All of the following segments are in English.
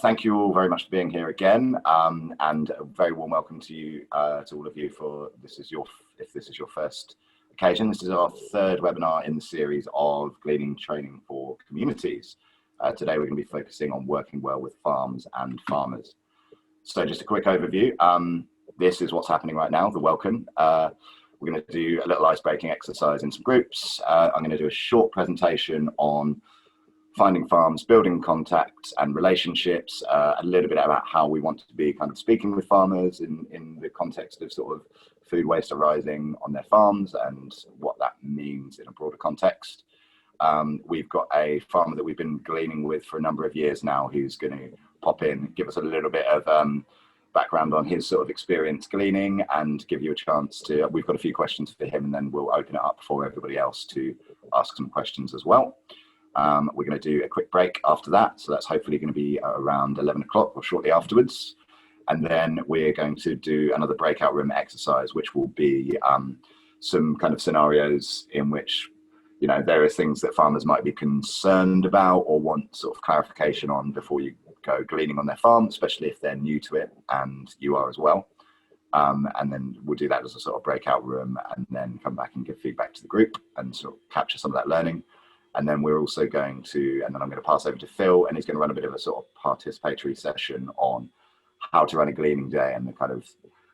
Thank you all very much for being here again, and a very warm welcome to you, to all of you. If this is your first occasion, this is our third webinar in the series of Gleaning Training for Communities. Today we're going to be focusing on working well with farms and farmers. So just a quick overview. This is what's happening right now, the welcome. We're going to do a little ice-breaking exercise in some groups. I'm going to do a short presentation on finding farms, building contacts and relationships, a little bit about how we want to be kind of speaking with farmers in the context of sort of food waste arising on their farms and what that means in a broader context. We've got a farmer that we've been gleaning with for a number of years now who's going to pop in, give us a little bit of background on his sort of experience gleaning and give you a chance to, we've got a few questions for him and then we'll open it up for everybody else to ask some questions as well. We're going to do a quick break after that, so that's hopefully going to be around 11 o'clock or shortly afterwards. And then we're going to do another breakout room exercise, which will be some kind of scenarios in which, you know, there are things that farmers might be concerned about or want sort of clarification on before you go gleaning on their farm, especially if they're new to it, and you are as well. And then we'll do that as a sort of breakout room and then come back and give feedback to the group and sort of capture some of that learning. And then we're also going to, and then I'm going to pass over to Phil, and he's going to run a bit of a sort of participatory session on how to run a gleaning day and the kind of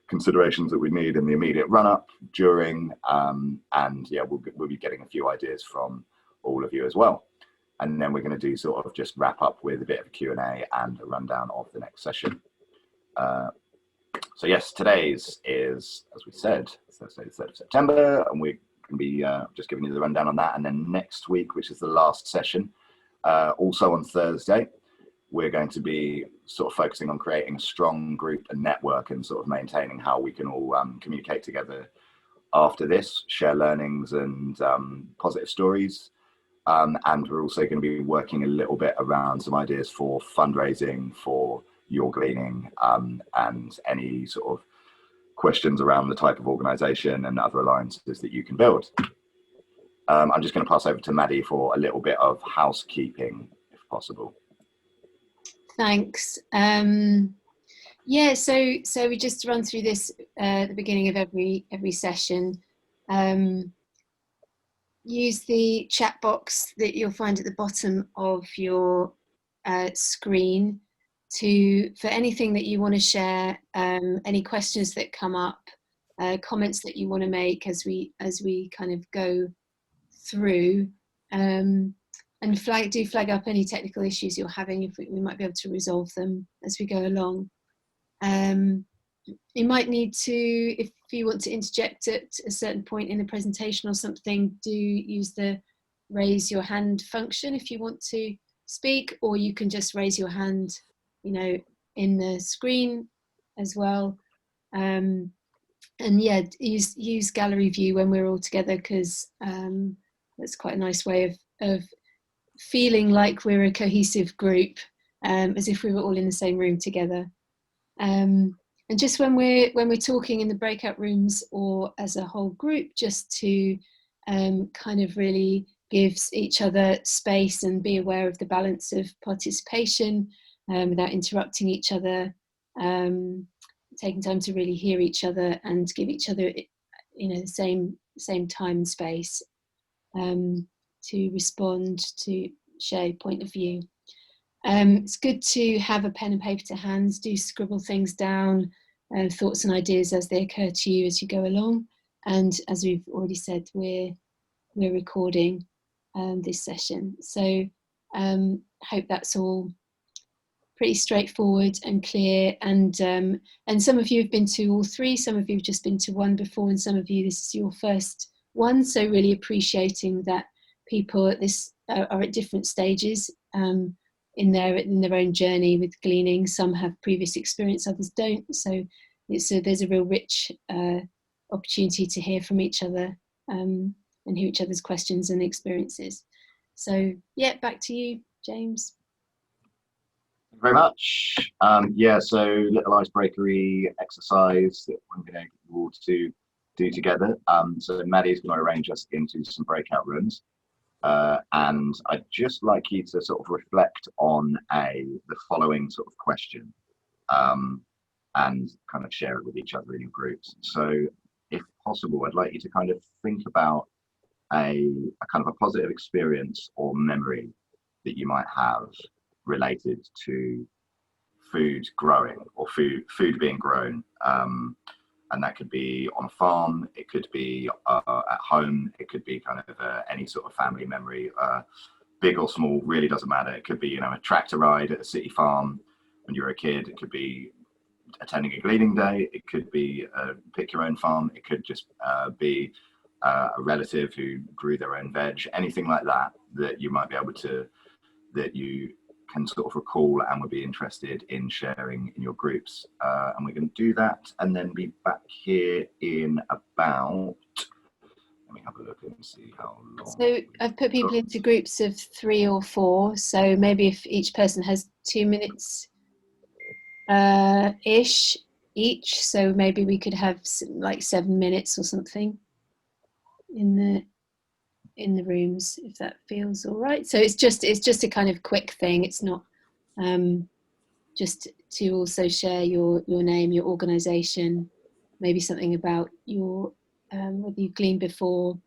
considerations that we need in the immediate run up, during, and yeah, we'll be getting a few ideas from all of you as well. And then we're going to do sort of just wrap up with a bit of a Q&A and a rundown of the next session. So yes, today's is, as we said, Thursday the 3rd of September, and we're going to be just giving you the rundown on that. And then next week, which is the last session, also on Thursday, we're going to be sort of focusing on creating a strong group and network and sort of maintaining how we can all communicate together after this, share learnings and positive stories. And we're also going to be working a little bit around some ideas for fundraising for your gleaning, and any sort of questions around the type of organisation and other alliances that you can build. I'm just going to pass over to Maddie for a little bit of housekeeping, if possible. Thanks. Yeah, so we just run through this at the beginning of every session. Use the chat box that you'll find at the bottom of your screen for anything that you want to share, any questions that come up, comments that you want to make as we kind of go through, and flag up any technical issues you're having, if we might be able to resolve them as we go along. You might need to, if you want to interject at a certain point in the presentation or something, do use the raise your hand function if you want to speak, or you can just raise your hand, you know, in the screen as well. And yeah, use gallery view when we're all together, because that's quite a nice way of feeling like we're a cohesive group, as if we were all in the same room together. And just when we're talking in the breakout rooms or as a whole group, just to kind of really give each other space and be aware of the balance of participation, without interrupting each other, taking time to really hear each other and give each other, you know, the same time and space to respond, to share your point of view. It's good to have a pen and paper to hand. Do scribble things down, thoughts and ideas as they occur to you as you go along. And as we've already said, we're recording this session. So hope that's all pretty straightforward and clear. And some of you have been to all three, some of you have just been to one before, and some of you this is your first one. So really appreciating that people at this are at different stages in their own journey with gleaning. Some have previous experience, others don't. So there's a real rich opportunity to hear from each other and hear each other's questions and experiences. So yeah, back to you, James. Thank you very much. Yeah, so little icebreakery exercise that I'm going to do together. So Maddie's going to arrange us into some breakout rooms. And I'd just like you to sort of reflect on the following sort of question, and kind of share it with each other in your groups. So if possible, I'd like you to kind of think about a kind of a positive experience or memory that you might have related to food growing or food being grown. And that could be on a farm, it could be at home, it could be kind of any sort of family memory, big or small, really doesn't matter. It could be, you know, a tractor ride at a city farm when you were a kid. It could be attending a gleaning day. It could be pick your own farm. It could just be a relative who grew their own veg, anything like that, that you might be able to, that you can sort of recall and would be interested in sharing in your groups. And we're going to do that and then be back here in about, let me have a look and see how long. So I've put people into groups of 3 or 4. So maybe if each person has 2 minutes ish each, so maybe we could have like 7 minutes or something in the rooms, if that feels all right. So it's just a kind of quick thing. It's not just to also share your name, your organization, maybe something about your whether you've gleaned before,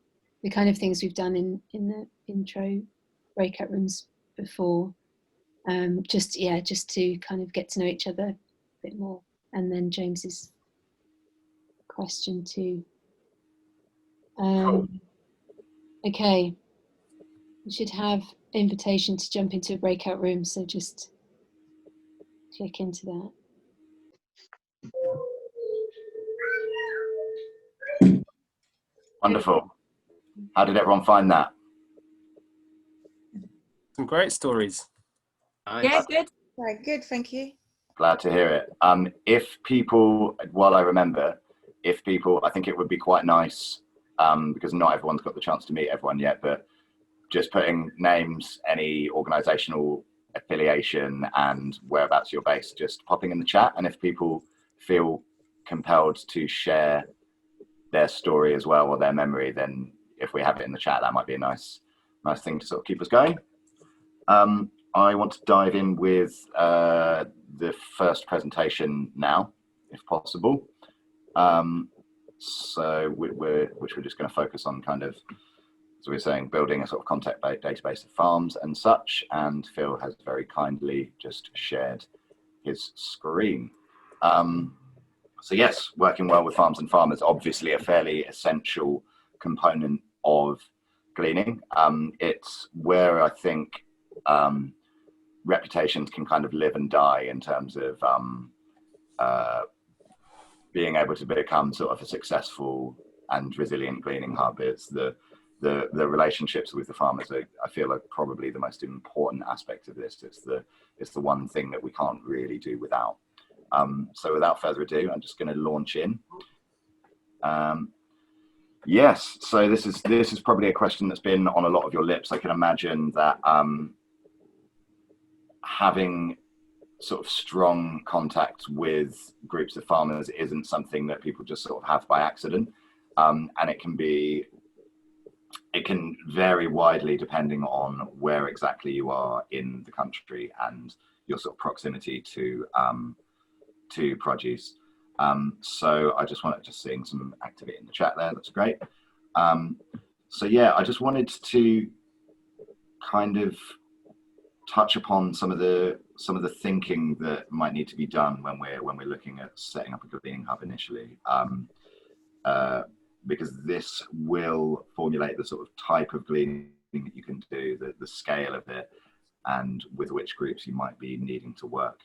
the kind of things we've done in the intro breakout rooms before. Just to kind of get to know each other a bit more. And then James's question too. Cool. Okay, you should have invitation to jump into a breakout room, so just click into that. Wonderful. How did everyone find that? Some great stories. Yeah, good. Very good, thank you. Glad to hear it. If people, while I remember, I think it would be quite nice, because not everyone's got the chance to meet everyone yet, but just putting names, any organizational affiliation and whereabouts you're based, just popping in the chat. And if people feel compelled to share their story as well or their memory, then if we have it in the chat, that might be a nice thing to sort of keep us going. I want to dive in with the first presentation now, if possible. So which we're just going to focus on kind of, as we were saying, building a sort of contact database of farms and such. And Phil has very kindly just shared his screen. So yes, working well with farms and farmers, obviously a fairly essential component of gleaning. It's where I think reputations can kind of live and die in terms of being able to become sort of a successful and resilient gleaning hub. It's the relationships with the farmers I feel are probably the most important aspect of this. It's the one thing that we can't really do without. So without further ado, I'm just going to launch in. Yes, so this is probably a question that's been on a lot of your lips. I can imagine that having sort of strong contact with groups of farmers isn't something that people just sort of have by accident, and it can vary widely depending on where exactly you are in the country and your sort of proximity to produce. So I just wanted, just seeing some activity in the chat there, that's great. So yeah, I just wanted to kind of touch upon some of the thinking that might need to be done when we're looking at setting up a gleaning hub initially, because this will formulate the sort of type of gleaning that you can do, the scale of it, and with which groups you might be needing to work.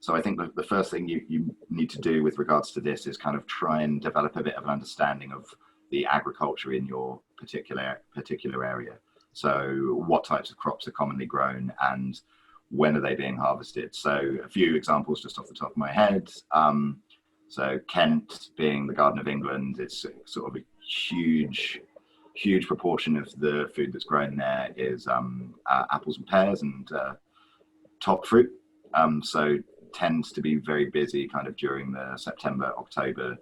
So I think the first thing you need to do with regards to this is kind of try and develop a bit of an understanding of the agriculture in your particular area. So what types of crops are commonly grown and when are they being harvested? So a few examples just off the top of my head. So Kent, being the Garden of England, it's sort of a huge proportion of the food that's grown there is apples and pears and top fruit. So tends to be very busy kind of during the September, October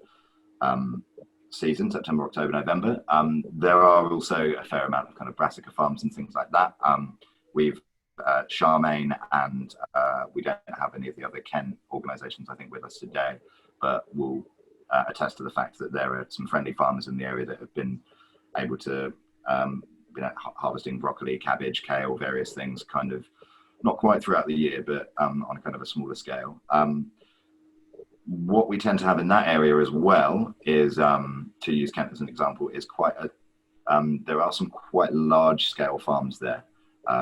season, September, October, November. There are also a fair amount of kind of brassica farms and things like that. We've Charmaine and we don't have any of the other Kent organisations, I think, with us today, but we'll attest to the fact that there are some friendly farmers in the area that have been able to harvesting broccoli, cabbage, kale, various things, kind of not quite throughout the year, but on a kind of a smaller scale. What we tend to have in that area as well is, to use Kent as an example, is quite a, there are some quite large scale farms there,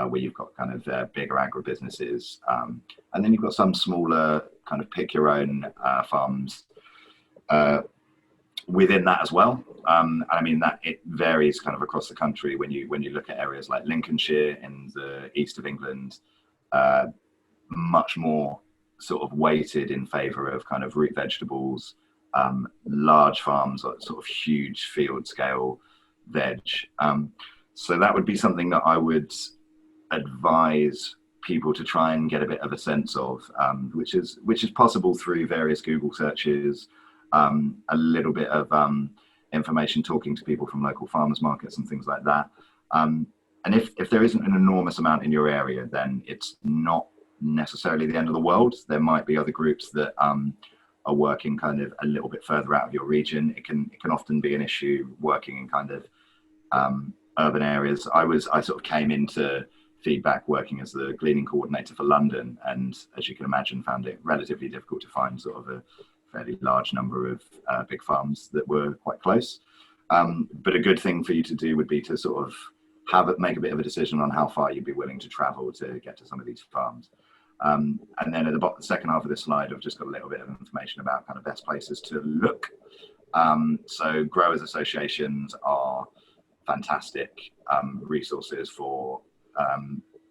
where you've got kind of bigger agribusinesses, and then you've got some smaller kind of pick your own farms within that as well. And I mean that it varies kind of across the country. When you look at areas like Lincolnshire in the east of England, much more sort of weighted in favour of kind of root vegetables, large farms, sort of huge field scale veg. So that would be something that I would advise people to try and get a bit of a sense of, which is possible through various Google searches, a little bit of information, talking to people from local farmers markets and things like that. And if there isn't an enormous amount in your area, then it's not necessarily the end of the world. There might be other groups that are working kind of a little bit further out of your region. It can often be an issue working in kind of urban areas. I sort of came into feedback working as the gleaning coordinator for London, and as you can imagine, found it relatively difficult to find sort of a fairly large number of big farms that were quite close. But a good thing for you to do would be to sort of make a bit of a decision on how far you'd be willing to travel to get to some of these farms. And then at the second half of this slide, I've just got a little bit of information about kind of best places to look. So growers associations are fantastic resources for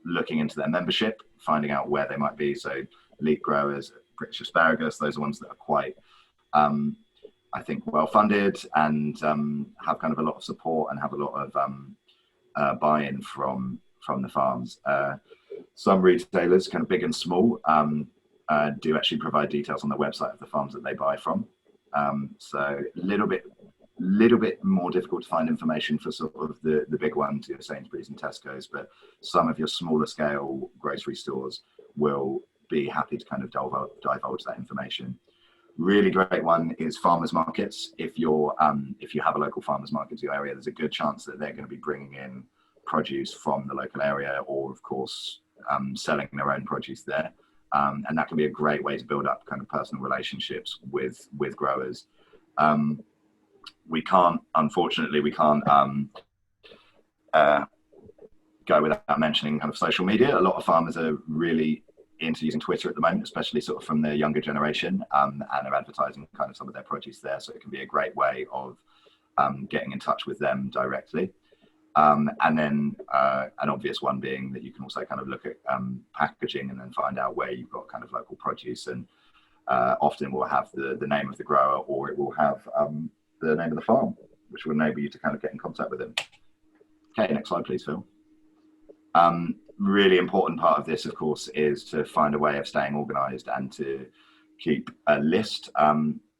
looking into their membership, finding out where they might be. So Leek Growers, British Asparagus, those are ones that are quite, I think, well funded and have kind of a lot of support and have a lot of buy-in from the farms. Some retailers, kind of big and small, do actually provide details on the website of the farms that they buy from. So a little bit more difficult to find information for sort of the big ones, your Sainsbury's and Tesco's, but some of your smaller scale grocery stores will be happy to kind of divulge that information. Really great one is farmers markets. If you have a local farmers market in your area, there's a good chance that they're going to be bringing in produce from the local area, or of course selling their own produce there, and that can be a great way to build up kind of personal relationships with growers. Unfortunately we can't go without mentioning kind of social media. A lot of farmers are really into using Twitter at the moment, especially sort of from the younger generation, and are advertising kind of some of their produce there. So it can be a great way of getting in touch with them directly. And then an obvious one being that you can also kind of look at packaging and then find out where you've got kind of local produce, and often will have the name of the grower, or it will have the name of the farm, which will enable you to kind of get in contact with them. Okay, next slide please, Phil. Really important part of this, of course, is to find a way of staying organized and to keep a list.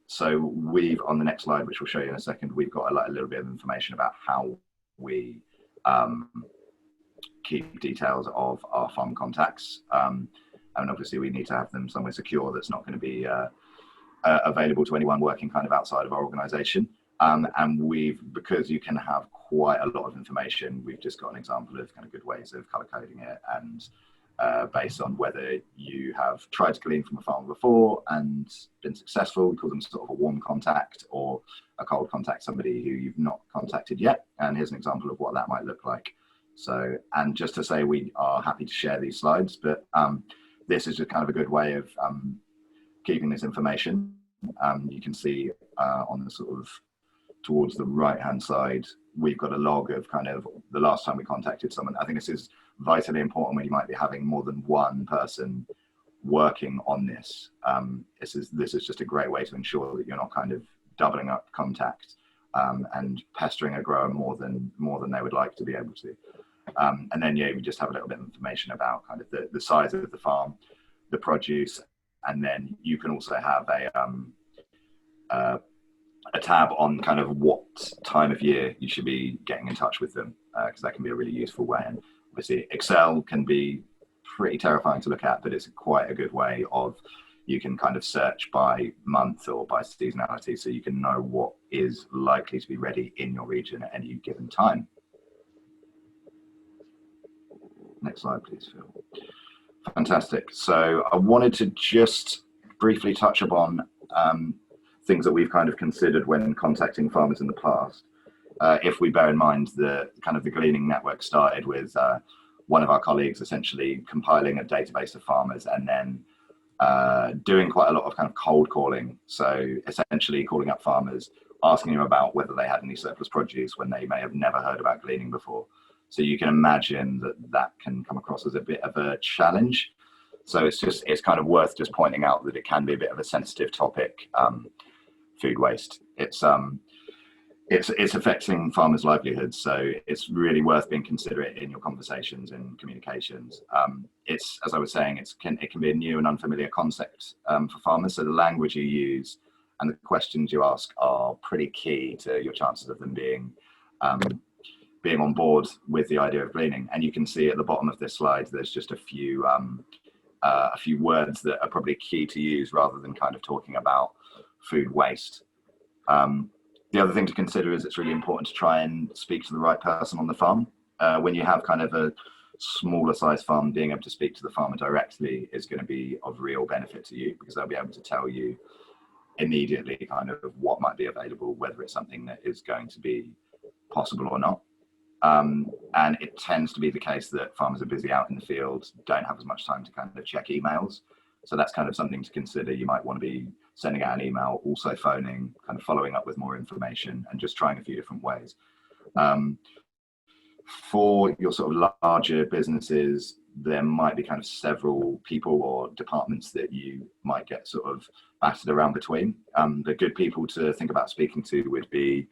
So we've, on the next slide, which we'll show you in a second, we've got a little bit of information about how we keep details of our farm contacts. And obviously we need to have them somewhere secure that's not going to be available to anyone working kind of outside of our organization. And because you can have quite a lot of information, we've just got an example of kind of good ways of color coding it, and based on whether you have tried to glean from a farm before and been successful, we call them sort of a warm contact, or a cold contact, somebody who you've not contacted yet. And here's an example of what that might look like. So, and just to say, we are happy to share these slides, but this is just kind of a good way of keeping this information. You can see on the sort of towards the right hand side, we've got a log of kind of the last time we contacted someone. I think this is vitally important when you might be having more than one person working on this. This is just a great way to ensure that you're not kind of doubling up contact and pestering a grower more than they would like to be able to. And then we just have a little bit of information about kind of the size of the farm, the produce, and then you can also have a tab on kind of what time of year you should be getting in touch with them, because that can be a really useful way. And obviously Excel can be pretty terrifying to look at, but it's quite a good way of, you can kind of search by month or by seasonality, so you can know what is likely to be ready in your region at any given time. Next slide, please, Phil. Fantastic. So I wanted to just briefly touch upon things that we've kind of considered when contacting farmers in the past. If we bear in mind the kind of the Gleaning network started with one of our colleagues essentially compiling a database of farmers and then doing quite a lot of kind of cold calling. So essentially calling up farmers, asking them about whether they had any surplus produce when they may have never heard about gleaning before. So you can imagine that that can come across as a bit of a challenge. So it's kind of worth just pointing out that it can be a bit of a sensitive topic, food waste. It's affecting farmers' livelihoods, so it's really worth being considerate in your conversations and communications. It's, as I was saying, it can be a new and unfamiliar concept for farmers, so the language you use and the questions you ask are pretty key to your chances of them being on board with the idea of gleaning. And you can see at the bottom of this slide, there's just a few words that are probably key to use rather than kind of talking about food waste. The other thing to consider is it's really important to try and speak to the right person on the farm. When you have kind of a smaller size farm, being able to speak to the farmer directly is going to be of real benefit to you, because they'll be able to tell you immediately kind of what might be available, whether it's something that is going to be possible or not. And it tends to be the case that farmers are busy out in the field, don't have as much time to kind of check emails. So that's kind of something to consider. You might want to be sending out an email, also phoning, kind of following up with more information, and just trying a few different ways. For your sort of larger businesses, there might be kind of several people or departments that you might get sort of battered around between. The good people to think about speaking to would be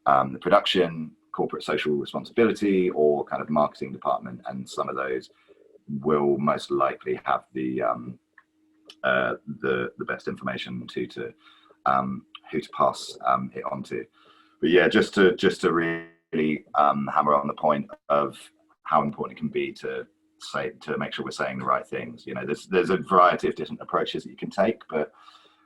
the production, corporate social responsibility, or kind of marketing department, and some of those will most likely have the best information to who to pass it on to. But yeah, just to really hammer on the point of how important it can be to make sure we're saying the right things. You know, there's a variety of different approaches that you can take, but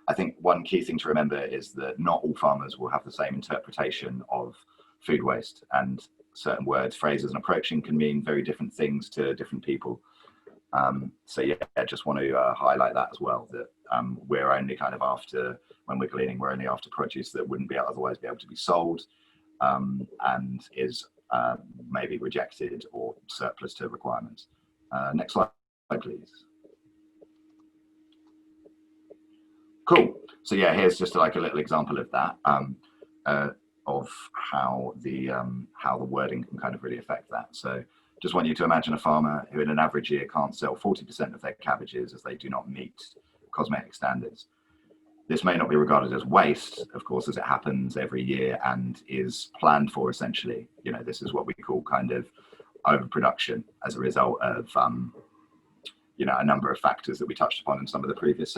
I think one key thing to remember is that not all farmers will have the same interpretation of food waste, and certain words, phrases, and approaching can mean very different things to different people. So yeah, I just want to highlight that as well, that we're only kind of after, when we're gleaning, we're only after produce that wouldn't be otherwise be able to be sold, and is maybe rejected or surplus to requirements. Next slide, please. Cool. So yeah, here's just like a little example of that, of how the wording can kind of really affect that. So just want you to imagine a farmer who in an average year can't sell 40% of their cabbages as they do not meet cosmetic standards. This may not be regarded as waste, of course, as it happens every year and is planned for essentially. You know, this is what we call kind of overproduction as a result of, you know, a number of factors that we touched upon in some of the previous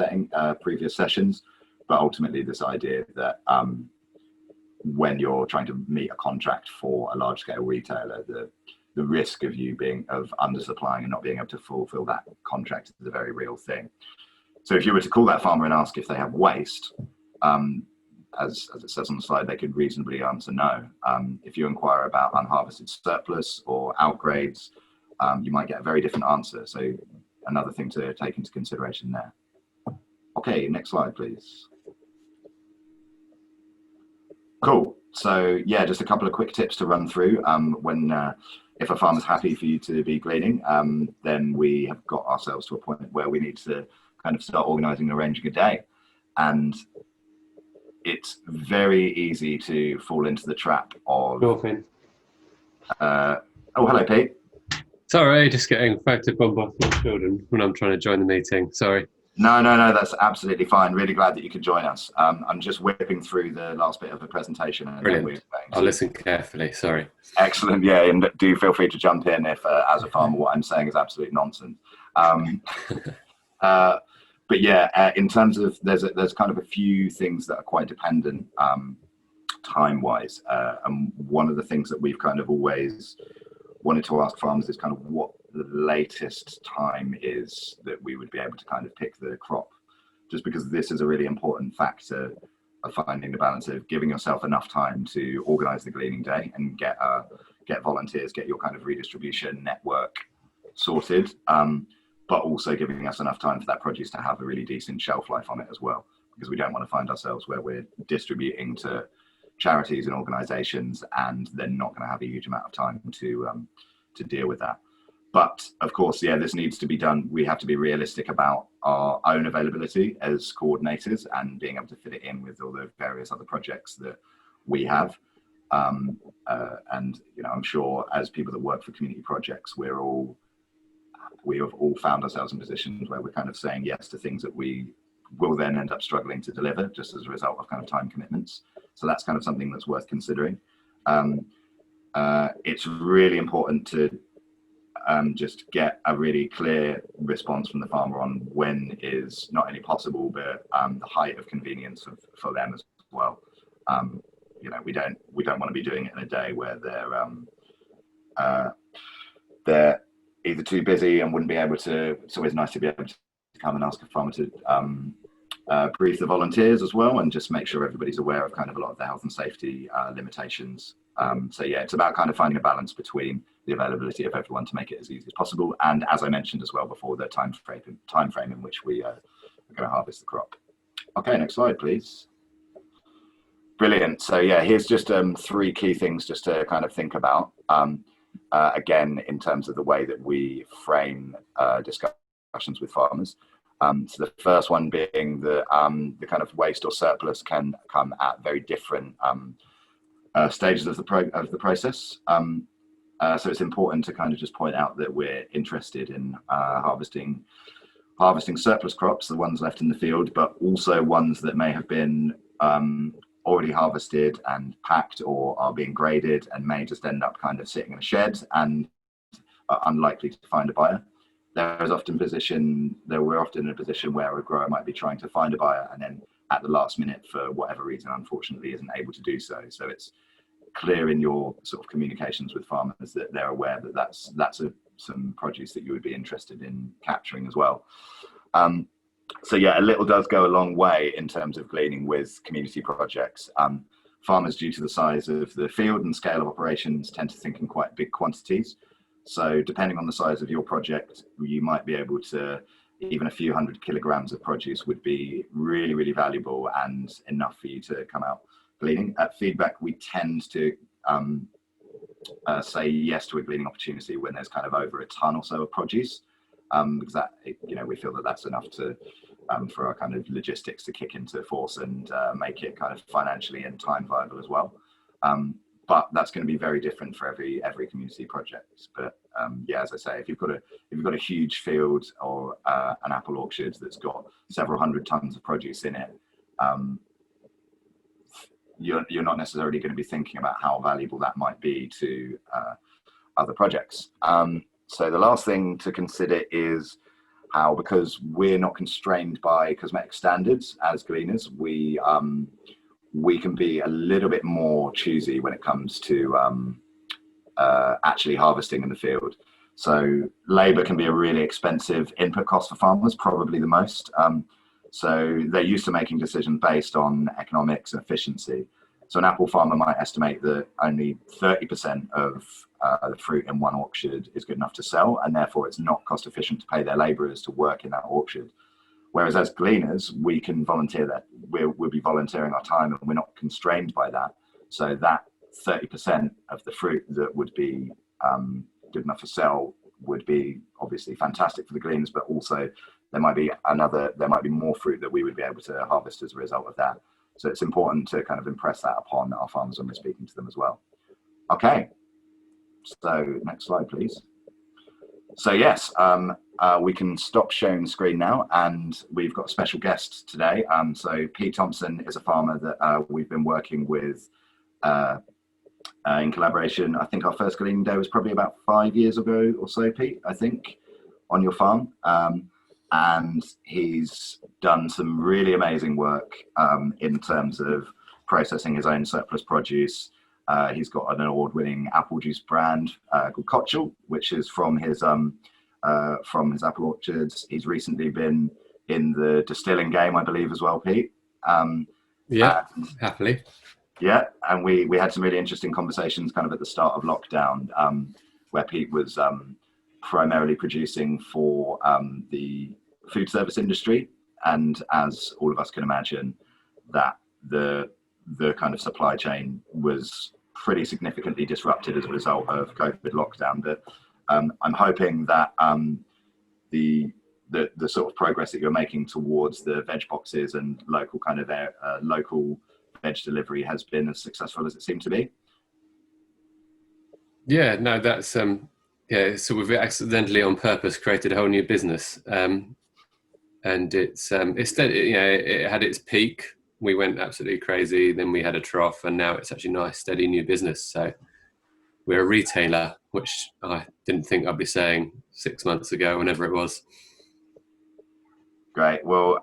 sessions. But ultimately this idea that when you're trying to meet a contract for a large scale retailer, the risk of you of undersupplying and not being able to fulfill that contract is a very real thing. So if you were to call that farmer and ask if they have waste, as it says on the slide, they could reasonably answer no. If you inquire about unharvested surplus or outgrades, you might get a very different answer. So another thing to take into consideration there. Okay, next slide, please. Cool. So yeah, just a couple of quick tips to run through. If a farmer's happy for you to be gleaning, then we have got ourselves to a point where we need to kind of start organising and arranging a day. And it's very easy to fall into the trap of... Dolphin. Oh, hello, Pete. Sorry, just getting photo bombed off my children when I'm trying to join the meeting. Sorry. No, that's absolutely fine. Really glad that you could join us. I'm just whipping through the last bit of the presentation. And brilliant. I'll listen carefully. Sorry. Excellent. Yeah, and do feel free to jump in if, as a farmer, what I'm saying is absolute nonsense. But yeah, in terms of there's kind of a few things that are quite dependent time-wise. And one of the things that we've kind of always wanted to ask farmers is kind of what the latest time is that we would be able to kind of pick the crop, just because this is a really important factor of finding the balance of giving yourself enough time to organize the gleaning day and get volunteers, get your kind of redistribution network sorted, but also giving us enough time for that produce to have a really decent shelf life on it as well, because we don't want to find ourselves where we're distributing to charities and organizations and they're not going to have a huge amount of time to deal with that. But of course, yeah, this needs to be done. We have to be realistic about our own availability as coordinators and being able to fit it in with all the various other projects that we have. And I'm sure as people that work for community projects, we have all found ourselves in positions where we're kind of saying yes to things that we will then end up struggling to deliver just as a result of kind of time commitments. So that's kind of something that's worth considering. It's really important to just get a really clear response from the farmer on when is not only possible, but the height of convenience for them as well. We don't want to be doing it in a day where they're either too busy and wouldn't be able to. It's always nice to be able to come and ask a farmer to brief the volunteers as well and just make sure everybody's aware of kind of a lot of the health and safety limitations. So yeah, it's about kind of finding a balance between the availability of everyone to make it as easy as possible, and as I mentioned as well before, the time frame in which we are going to harvest the crop. Okay, next slide, please. Brilliant. So yeah, here's just 3 key things just to kind of think about. Again, in terms of the way that we frame discussions with farmers. So the first one being the kind of waste or surplus can come at very different stages of the process. So it's important to kind of just point out that we're interested in harvesting surplus crops, the ones left in the field, but also ones that may have been already harvested and packed or are being graded and may just end up kind of sitting in a shed and are unlikely to find a buyer. We're often in a position where a grower might be trying to find a buyer and then at the last minute, for whatever reason, unfortunately isn't able to do so. So it's clear in your sort of communications with farmers that they're aware that that's some produce that you would be interested in capturing as well. So yeah, a little does go a long way in terms of gleaning with community projects. Farmers, due to the size of the field and scale of operations, tend to think in quite big quantities. So depending on the size of your project, you might be able to, even a few 100 kilograms of produce would be really, really valuable and enough for you to come out gleaning. At Feedback, we tend to say yes to a gleaning opportunity when there's kind of over a ton or so of produce, because we feel that that's enough to for our kind of logistics to kick into force and make it kind of financially and time viable as well. But that's going to be very different for every community project. But yeah, as I say, if you've got a huge field or an apple orchard that's got several hundred tons of produce in it, you're not necessarily going to be thinking about how valuable that might be to other projects. So the last thing to consider is how, because we're not constrained by cosmetic standards as gleaners, we can be a little bit more choosy when it comes to actually harvesting in the field. So labour can be a really expensive input cost for farmers, probably the most. So they're used to making decisions based on economics and efficiency. So an apple farmer might estimate that only 30% of the fruit in one orchard is good enough to sell, and therefore it's not cost efficient to pay their labourers to work in that orchard. Whereas as gleaners, we can volunteer that. We'll be volunteering our time and we're not constrained by that. So that 30% of the fruit that would be good enough to sell would be obviously fantastic for the gleaners, but also there might be more fruit that we would be able to harvest as a result of that. So it's important to kind of impress that upon our farmers when we're speaking to them as well. Okay, so next slide, please. So yes, we can stop sharing the screen now, and we've got a special guest today. So Pete Thompson is a farmer that we've been working with in collaboration. I think our first gleaning day was probably about 5 years ago or so, Pete, I think, on your farm. And he's done some really amazing work in terms of processing his own surplus produce. He's got an award-winning apple juice brand called Kotchel, which is from his apple orchards. He's recently been in the distilling game, I believe, as well, Pete. Happily. Yeah, and we had some really interesting conversations kind of at the start of lockdown, where Pete was primarily producing for the food service industry, and as all of us can imagine, that the kind of supply chain was pretty significantly disrupted as a result of COVID lockdown. But I'm hoping that the sort of progress that you're making towards the veg boxes and local kind of local veg delivery has been as successful as it seemed to be. Yeah, no, that's so we've accidentally on purpose created a whole new business, and it's it had its peak. We went absolutely crazy, then we had a trough, and now it's actually nice, steady new business. So we're a retailer, which I didn't think I'd be saying 6 months ago, whenever it was. Great. Well,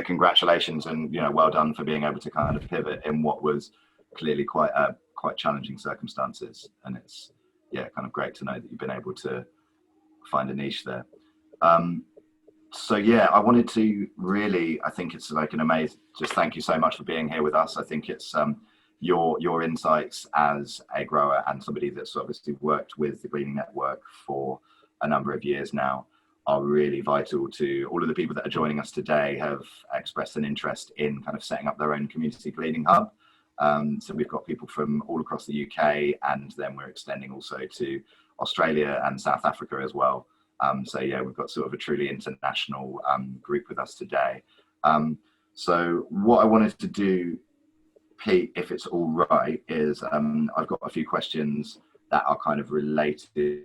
congratulations, and well done for being able to kind of pivot in what was clearly quite challenging circumstances. And it's kind of great to know that you've been able to find a niche there. So I wanted to really, I think it's like an amazing, just thank you so much for being here with us. I think it's your insights as a grower and somebody that's obviously worked with the Gleaning Network for a number of years now are really vital to all of the people that are joining us today. Have expressed an interest in kind of setting up their own community gleaning hub. So we've got people from all across the UK, and then we're extending also to Australia and South Africa as well. We've got sort of a truly international group with us today. So what I wanted to do, Pete, if it's all right, is I've got a few questions that are kind of related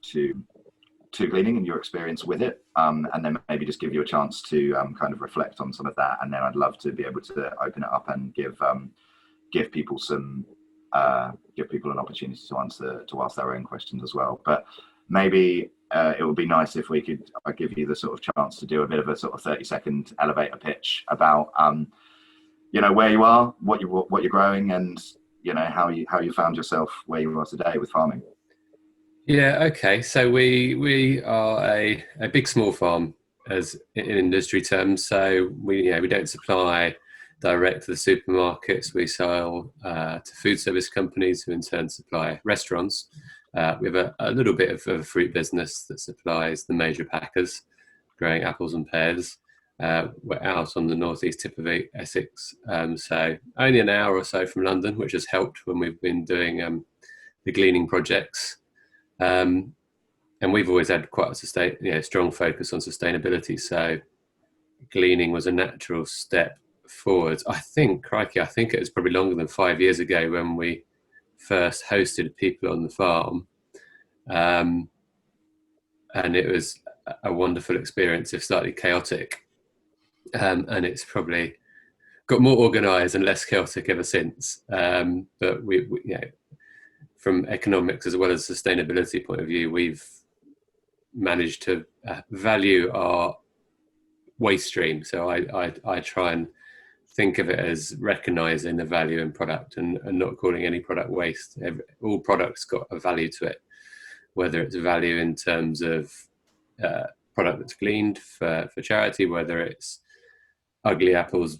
to gleaning and your experience with it, and then maybe just give you a chance to kind of reflect on some of that, and then I'd love to be able to open it up and give people an opportunity to ask their own questions as well. But maybe it would be nice if I give you the sort of chance to do a bit of a sort of 30-second elevator pitch about where you are, what you're growing, and how you found yourself where you are today with farming. Yeah, okay. So we are a big small farm as in industry terms. So we don't supply direct to the supermarkets. We sell to food service companies who in turn supply restaurants. We have a little bit of a fruit business that supplies the major packers growing apples and pears. We're out on the northeast tip of Essex, so only an hour or so from London, which has helped when we've been doing the gleaning projects. And we've always had quite a strong focus on sustainability. So gleaning was a natural step forward. I think it was probably longer than 5 years ago when we first hosted people on the farm. And it was a wonderful experience, if slightly chaotic. And it's probably got more organised and less chaotic ever since. But we from economics as well as sustainability point of view, we've managed to value our waste stream. So I try and think of it as recognising the value in product and not calling any product waste. All products got a value to it, whether it's value in terms of product that's gleaned for charity, whether it's ugly apples,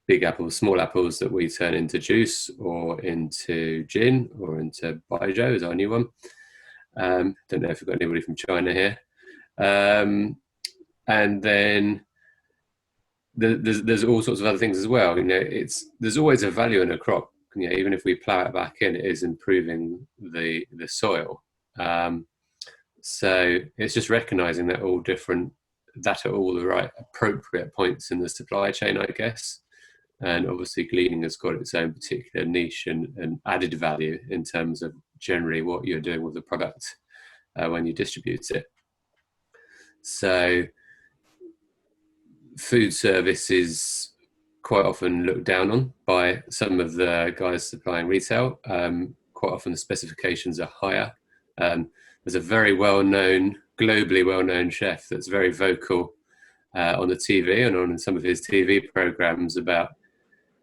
big apples, small apples that we turn into juice or into gin or into Baijiu is our new one. Don't know if we've got anybody from China here. And then there's all sorts of other things as well. There's always a value in a crop. Even if we plough it back in, it is improving the soil. So it's just recognising that at all the right appropriate points in the supply chain, I guess. And obviously gleaning has got its own particular niche and added value in terms of generally what you're doing with the product when you distribute it. So food service is quite often looked down on by some of the guys supplying retail. Quite often the specifications are higher. There's a very globally well-known chef that's very vocal on the TV and on some of his TV programs about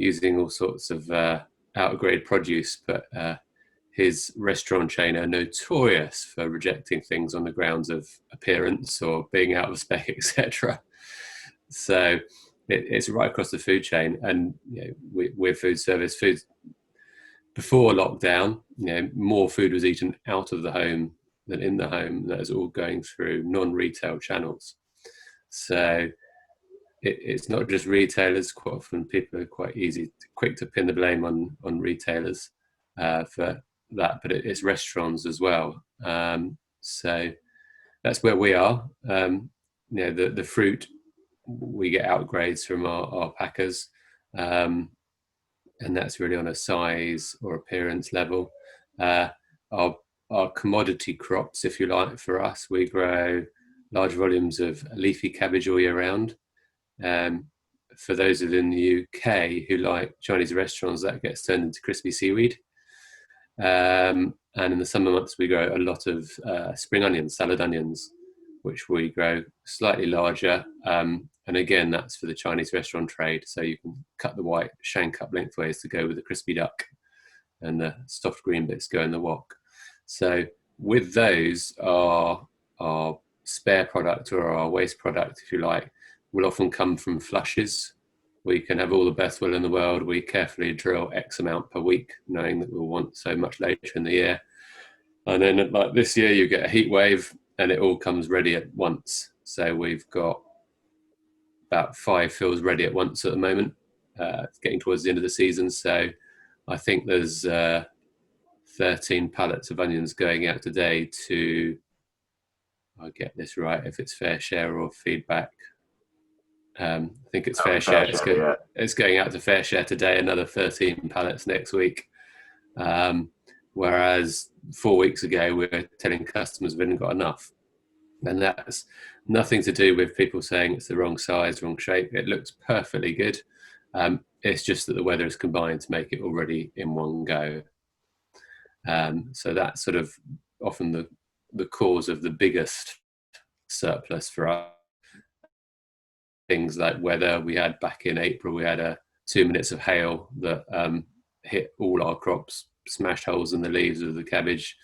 using all sorts of out-of-grade produce, but his restaurant chain are notorious for rejecting things on the grounds of appearance or being out of spec, etc. So it's right across the food chain, and we're food service. Food before lockdown, more food was eaten out of the home than in the home. That is all going through non-retail channels. So it's not just retailers. Quite often, people are quick to pin the blame on retailers for that, but it's restaurants as well. So that's where we are. The fruit, we get outgrades from our packers, and that's really on a size or appearance level. Our commodity crops, if you like, for us, we grow large volumes of leafy cabbage all year round. For those within the UK who like Chinese restaurants, that gets turned into crispy seaweed. And in the summer months, we grow a lot of spring onions, salad onions, which we grow slightly larger. And again, that's for the Chinese restaurant trade. So you can cut the white, shank up lengthways to go with the crispy duck, and the stuffed green bits go in the wok. So with those, our spare product or our waste product, if you like, will often come from flushes. We can have all the best will in the world. We carefully drill X amount per week, knowing that we'll want so much later in the year. And then like this year, you get a heat wave and it all comes ready at once. So we've got about 5 fills ready at once at the moment. It's getting towards the end of the season. So I think there's 13 pallets of onions going out today to, I'll get this right if it's fair share or feedback. I think it's fair share. It's going out to fair share today, another 13 pallets next week. Whereas 4 weeks ago, we were telling customers we hadn't got enough. And that's nothing to do with people saying it's the wrong size, wrong shape. It looks perfectly good. It's just that the weather has combined to make it already in one go. So that's sort of often the cause of the biggest surplus for us. Things like weather. We had back in April, we had 2 minutes of hail that hit all our crops, smashed holes in the leaves of the cabbage,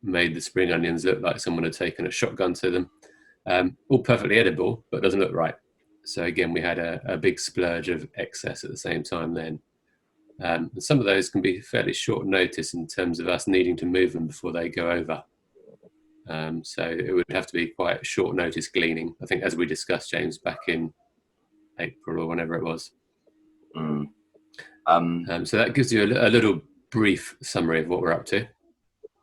made the spring onions look like someone had taken a shotgun to them. All perfectly edible, but doesn't look right. So again, we had a big splurge of excess at the same time then. And some of those can be fairly short notice in terms of us needing to move them before they go over. So it would have to be quite short notice gleaning, I think, as we discussed, James, back in April or whenever it was. So that gives you a little brief summary of what we're up to.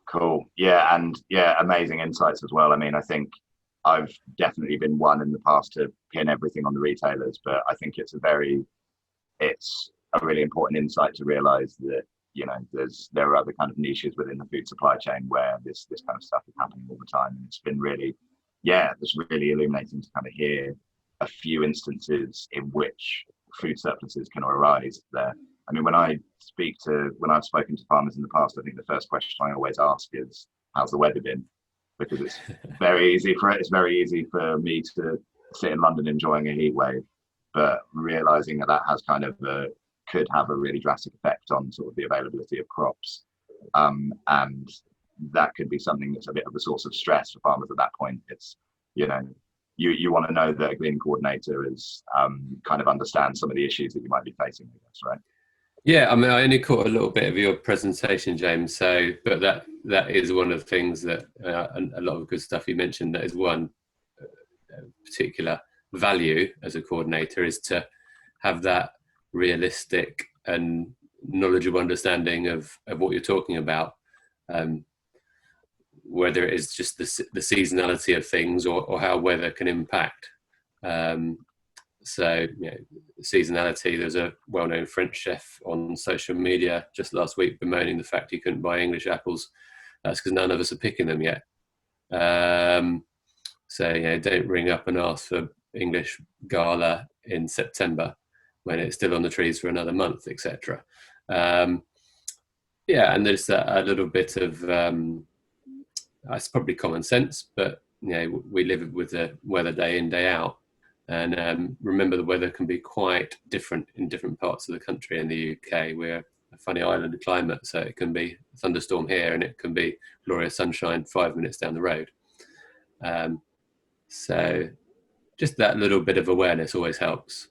Cool. Yeah, and amazing insights as well. I mean, I think I've definitely been one in the past to pin everything on the retailers, but I think it's a really important insight to realize that, there are other kind of niches within the food supply chain where this kind of stuff is happening all the time. And it's been really, it's really illuminating to kind of hear a few instances in which food surpluses can arise there. I mean, when I've spoken to farmers in the past, I think the first question I always ask is, how's the weather been? Because it's very easy for me to sit in London enjoying a heat wave, but realizing that has kind of could have a really drastic effect on sort of the availability of crops. And that could be something that's a bit of a source of stress for farmers at that point. It's, you want to know that a gleaning coordinator is kind of understands some of the issues that you might be facing, I guess, right? Yeah, I mean, I only caught a little bit of your presentation, James. So, but that is one of the things that a lot of good stuff you mentioned. That is one particular value as a coordinator, is to have that realistic and knowledgeable understanding of what you're talking about, whether it is just the seasonality of things or how weather can impact. So, seasonality, there's a well-known French chef on social media just last week bemoaning the fact he couldn't buy English apples. That's because none of us are picking them yet. So, don't ring up and ask for English gala in September when it's still on the trees for another month, etc. And there's a little bit of, it's probably common sense, but we live with the weather day in, day out. And remember, the weather can be quite different in different parts of the country. In the UK, we're a funny island climate, so it can be a thunderstorm here and it can be glorious sunshine 5 minutes down the road. So just that little bit of awareness always helps.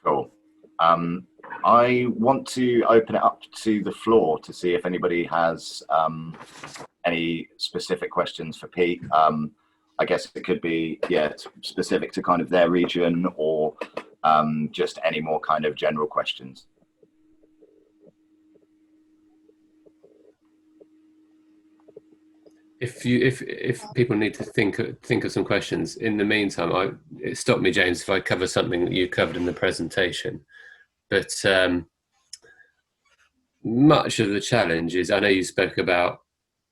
Cool. I want to open it up to the floor to see if anybody has any specific questions for Pete. I guess it could be, specific to kind of their region, or just any more kind of general questions. If people need to think of some questions, in the meantime, it stopped me, James, if I cover something that you covered in the presentation. But much of the challenge is, I know you spoke about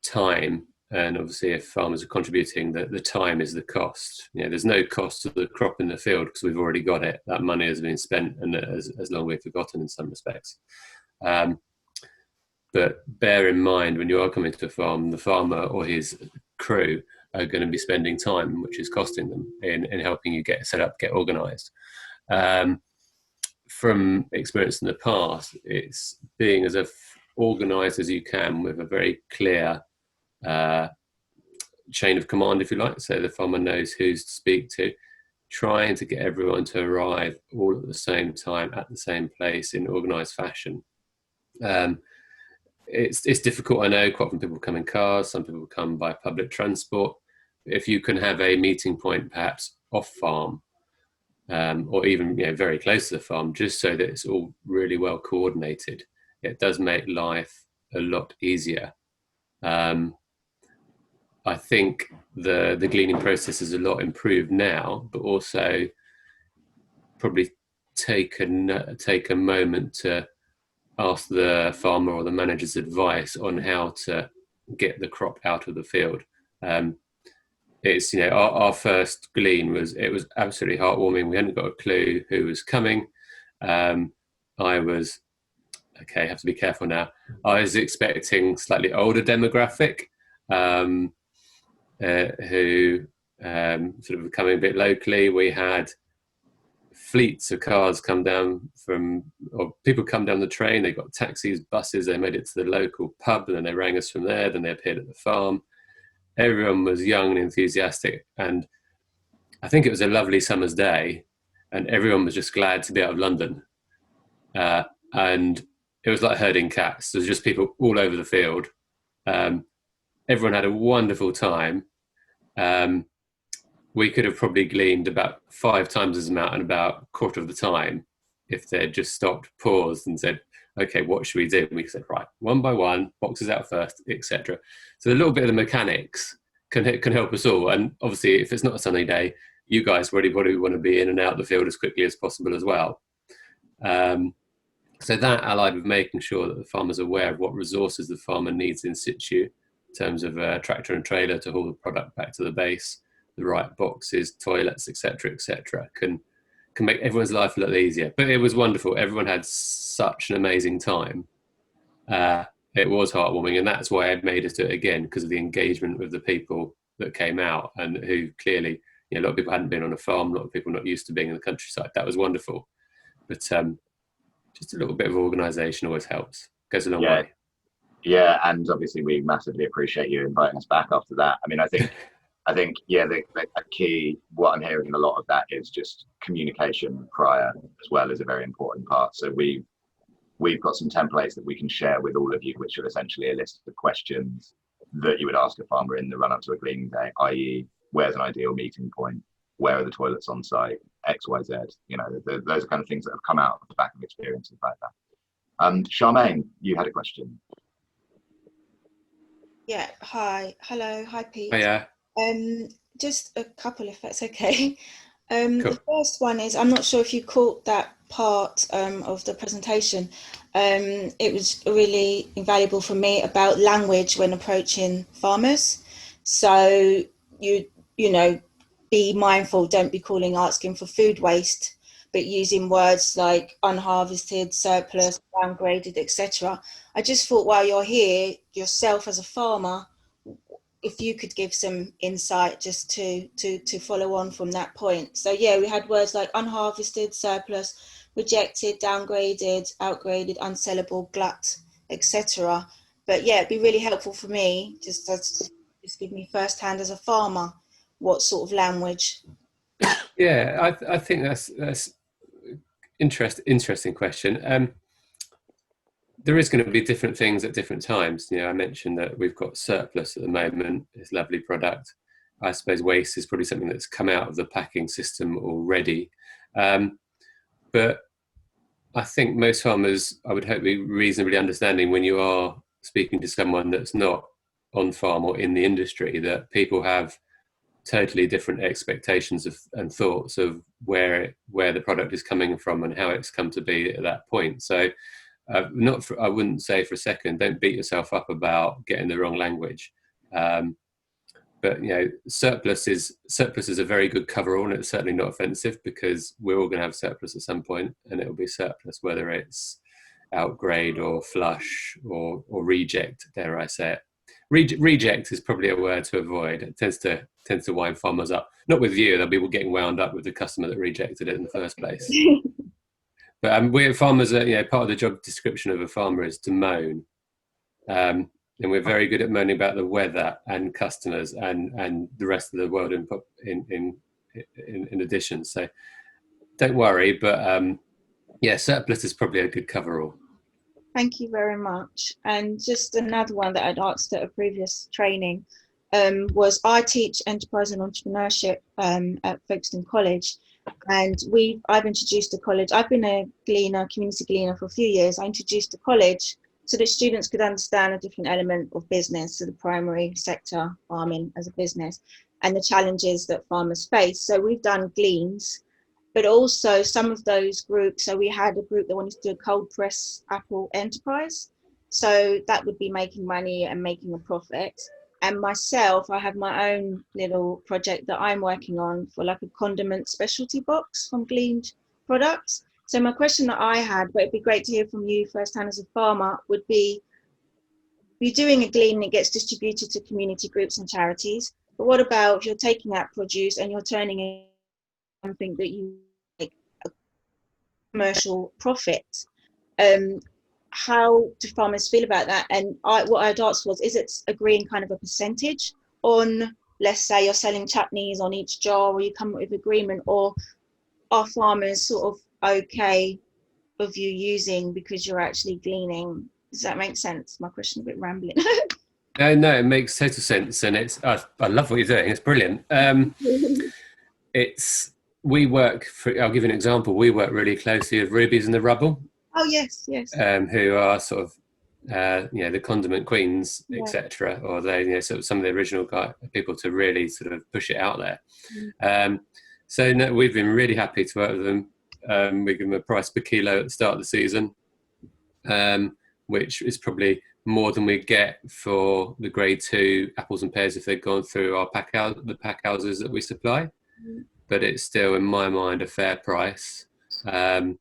time, and obviously if farmers are contributing, the time is the cost. There's no cost to the crop in the field because we've already got it. That money has been spent and has long been forgotten in some respects. But bear in mind, when you are coming to a farm, the farmer or his crew are going to be spending time, which is costing them, in helping you get set up, get organised. From experience in the past, it's being as organised as you can with a very clear chain of command, if you like, so the farmer knows who to speak to, trying to get everyone to arrive all at the same time, at the same place, in organised fashion. It's difficult, I know. Quite often people come in cars, some people come by public transport. If you can have a meeting point perhaps off farm, or even very close to the farm, just so that it's all really well coordinated, it does make life a lot easier. I think the gleaning process is a lot improved now, but also probably take a moment to ask the farmer or the manager's advice on how to get the crop out of the field. It's our first glean was absolutely heartwarming. We hadn't got a clue who was coming. I was have to be careful now. I was expecting slightly older demographic, who sort of coming a bit locally. We had fleets of cars come down or people come down the train. They got taxis, buses. They made it to the local pub, and then they rang us from there. Then they appeared at the farm. Everyone was young and enthusiastic, and I think it was a lovely summer's day, and everyone was just glad to be out of London. And it was like herding cats. There was just people all over the field. Everyone had a wonderful time. We could have probably gleaned about 5 times as amount in about a quarter of the time if they had just stopped, paused, and said, okay, what should we do? And we said, right, one by one, boxes out first, etc. So a little bit of the mechanics can help us all. And obviously, if it's not a sunny day, you guys really want to be in and out of the field as quickly as possible as well. So that, allied with making sure that the farmer's aware of what resources the farmer needs in situ, in terms of a tractor and trailer to haul the product back to the base, the right boxes, toilets, etc., can make everyone's life a lot easier. But it was wonderful. Everyone had such an amazing time. It was heartwarming, and that's why I made it again, because of the engagement with the people that came out, and who clearly, a lot of people hadn't been on a farm, a lot of people not used to being in the countryside. That was wonderful. But just a little bit of organisation always helps. Goes a long way. Yeah, and obviously we massively appreciate you inviting us back after that. I mean, I think a key, what I'm hearing a lot of that is just communication prior as well is a very important part. So we've got some templates that we can share with all of you, which are essentially a list of questions that you would ask a farmer in the run up to a gleaning day, i.e., where's an ideal meeting point? Where are the toilets on site? X, Y, Z. Those are kind of things that have come out of the back of experiences like that. Charmaine, you had a question. Yeah. Hi. Hello. Hi, Pete. Hiya. Just a couple, if that's okay. Cool. The first one is, I'm not sure if you caught that part of the presentation. It was really invaluable for me about language when approaching farmers. So be mindful, don't be asking for food waste, but using words like unharvested, surplus, downgraded, etc. I just thought, while you're here yourself as a farmer, if you could give some insight just to follow on from that point. So yeah, we had words like unharvested, surplus, rejected, downgraded, outgraded, unsellable, glut, etc. But yeah, it'd be really helpful for me just give me firsthand as a farmer what sort of language. Yeah, I think that's interesting question. There is going to be different things at different times. You know, I mentioned that we've got surplus at the moment. It's a lovely product. I suppose waste is probably something that's come out of the packing system already. But I think most farmers, I would hope, be reasonably understanding when you are speaking to someone that's not on farm or in the industry, that people have totally different expectations and thoughts of where the product is coming from and how it's come to be at that point. So I wouldn't say for a second, don't beat yourself up about getting the wrong language. But you know, surplus is a very good coverall, and it's certainly not offensive because we're all going to have surplus at some point, and it will be surplus whether it's outgrade or flush or reject. Dare I say it? Reject is probably a word to avoid. It tends to wind farmers up. Not with you; there'll be people getting wound up with the customer that rejected it in the first place. But we're farmers. Part of the job description of a farmer is to moan. And we're very good at moaning about the weather and customers and the rest of the world in addition. So don't worry, but surplus is probably a good coverall. Thank you very much. And just another one that I'd asked at a previous training was I teach enterprise and entrepreneurship at Folkestone College. And I've introduced a college. I've been a community gleaner for a few years. I introduced a college so that students could understand a different element of business, so the primary sector, farming as a business, and the challenges that farmers face. So we've done gleans, but also some of those groups. So we had a group that wanted to do a cold press apple enterprise. So that would be making money and making a profit. And myself, I have my own little project that I'm working on for like a condiment specialty box from gleaned products. So my question that I had, but it'd be great to hear from you firsthand as a farmer, would be, you're doing a glean and it gets distributed to community groups and charities. But what about if you're taking that produce and you're turning it into something that you make a commercial profit? How do farmers feel about that? And what I'd asked was, is it agreeing kind of a percentage on, let's say you're selling chutneys on each jar, or you come up with agreement, or are farmers sort of okay of you using because you're actually gleaning? Does that make sense? My question a bit rambling. No, it makes total sense, and I love what you're doing. It's brilliant. We work I'll give you an example. We work really closely with Rubies in the Rubble. Oh yes. Who are sort of the condiment queens, Yeah. etc. Or they sort of some of the original people to really sort of push it out there. So no, we've been really happy to work with them. We give them a price per kilo at the start of the season, which is probably more than we get for the grade 2 apples and pears if they've gone through the pack houses that we supply. But it's still, in my mind, a fair price. And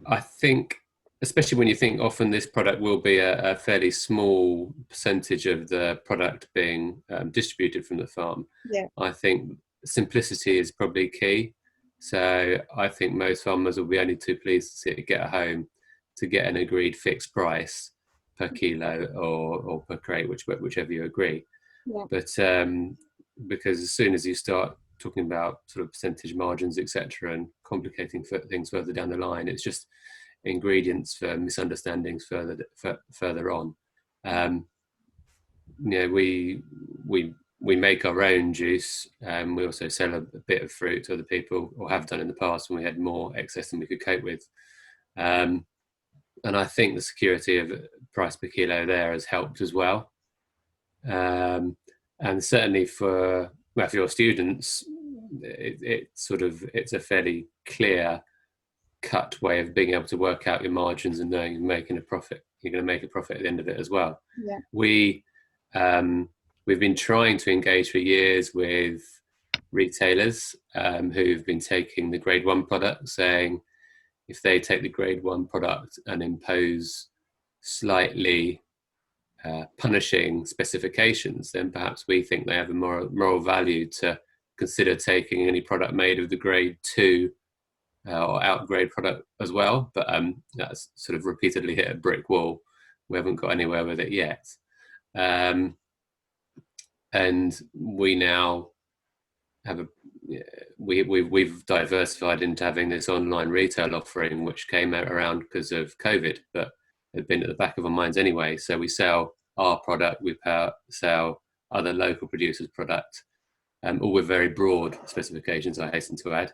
I think, especially when you think often this product will be a fairly small percentage of the product being distributed from the farm. Yeah. I think simplicity is probably key. So I think most farmers will be only too pleased to see it get a home to get an agreed fixed price per kilo or per crate, whichever you agree. Yeah. But because as soon as you start talking about sort of percentage margins, etc., and complicating things further down the line, it's just ingredients for misunderstandings further on. We make our own juice. We also sell a bit of fruit to other people, or have done in the past when we had more excess than we could cope with. And I think the security of price per kilo there has helped as well. And certainly for your students, it's a fairly clear cut way of being able to work out your margins and knowing you're making a profit. You're going to make a profit at the end of it as well. Yeah. We've been trying to engage for years with retailers who've been taking the grade 1 product, saying if they take the grade 1 product and impose slightly punishing specifications, then perhaps we think they have a moral value to consider taking any product made of the grade 2 or outgrade product as well. But that's sort of repeatedly hit a brick wall. We haven't got anywhere with it yet. And we now have we've diversified into having this online retail offering, which came out around because of COVID, but had been at the back of our minds anyway. So we sell our product, we sell other local producers' product, all with very broad specifications, I hasten to add.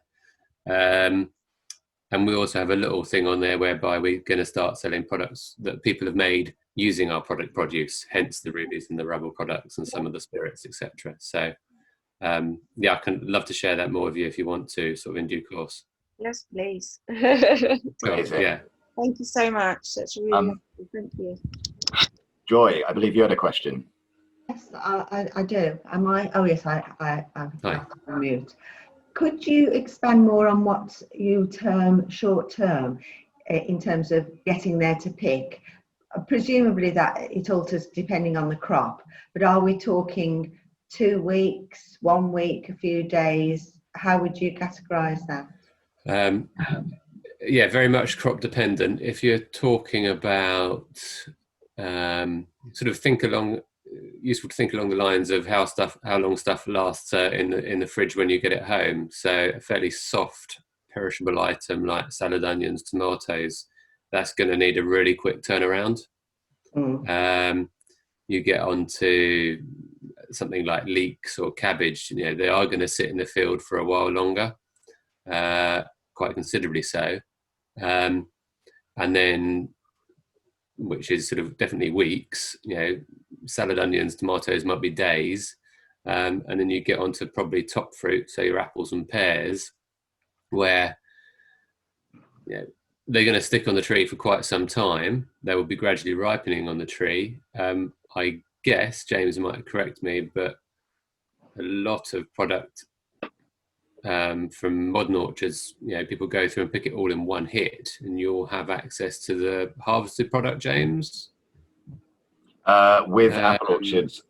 And we also have a little thing on there whereby we're going to start selling products that people have made using our product produce, hence the rubies and the rubble products and some of the spirits, etc. So yeah, I can love to share that more with you if you want to, sort of in due course. Yes, please. Yeah. Thank you so much. That's really helpful. Thank you. Joy, I believe you had a question. Yes, I do. Am I? Oh yes, I'm moved. Could you expand more on what you term short term in terms of getting there to pick? Presumably that it alters depending on the crop, but are we talking 2 weeks, 1 week, a few days? How would you categorise that? Yeah, very much crop dependent. If you're talking about sort of useful to think along the lines of how long stuff lasts in the fridge when you get it home. So a fairly soft, perishable item like salad, onions, tomatoes, that's going to need a really quick turnaround. You get onto something like leeks or cabbage, they are going to sit in the field for a while longer, quite considerably so, and then, which is sort of definitely weeks, salad, onions, tomatoes might be days, and then you get onto probably top fruit, so your apples and pears, where they're going to stick on the tree for quite some time. They will be gradually ripening on the tree. I guess, James might correct me, but a lot of product from modern orchards, people go through and pick it all in one hit, and you'll have access to the harvested product, James? With apple orchards,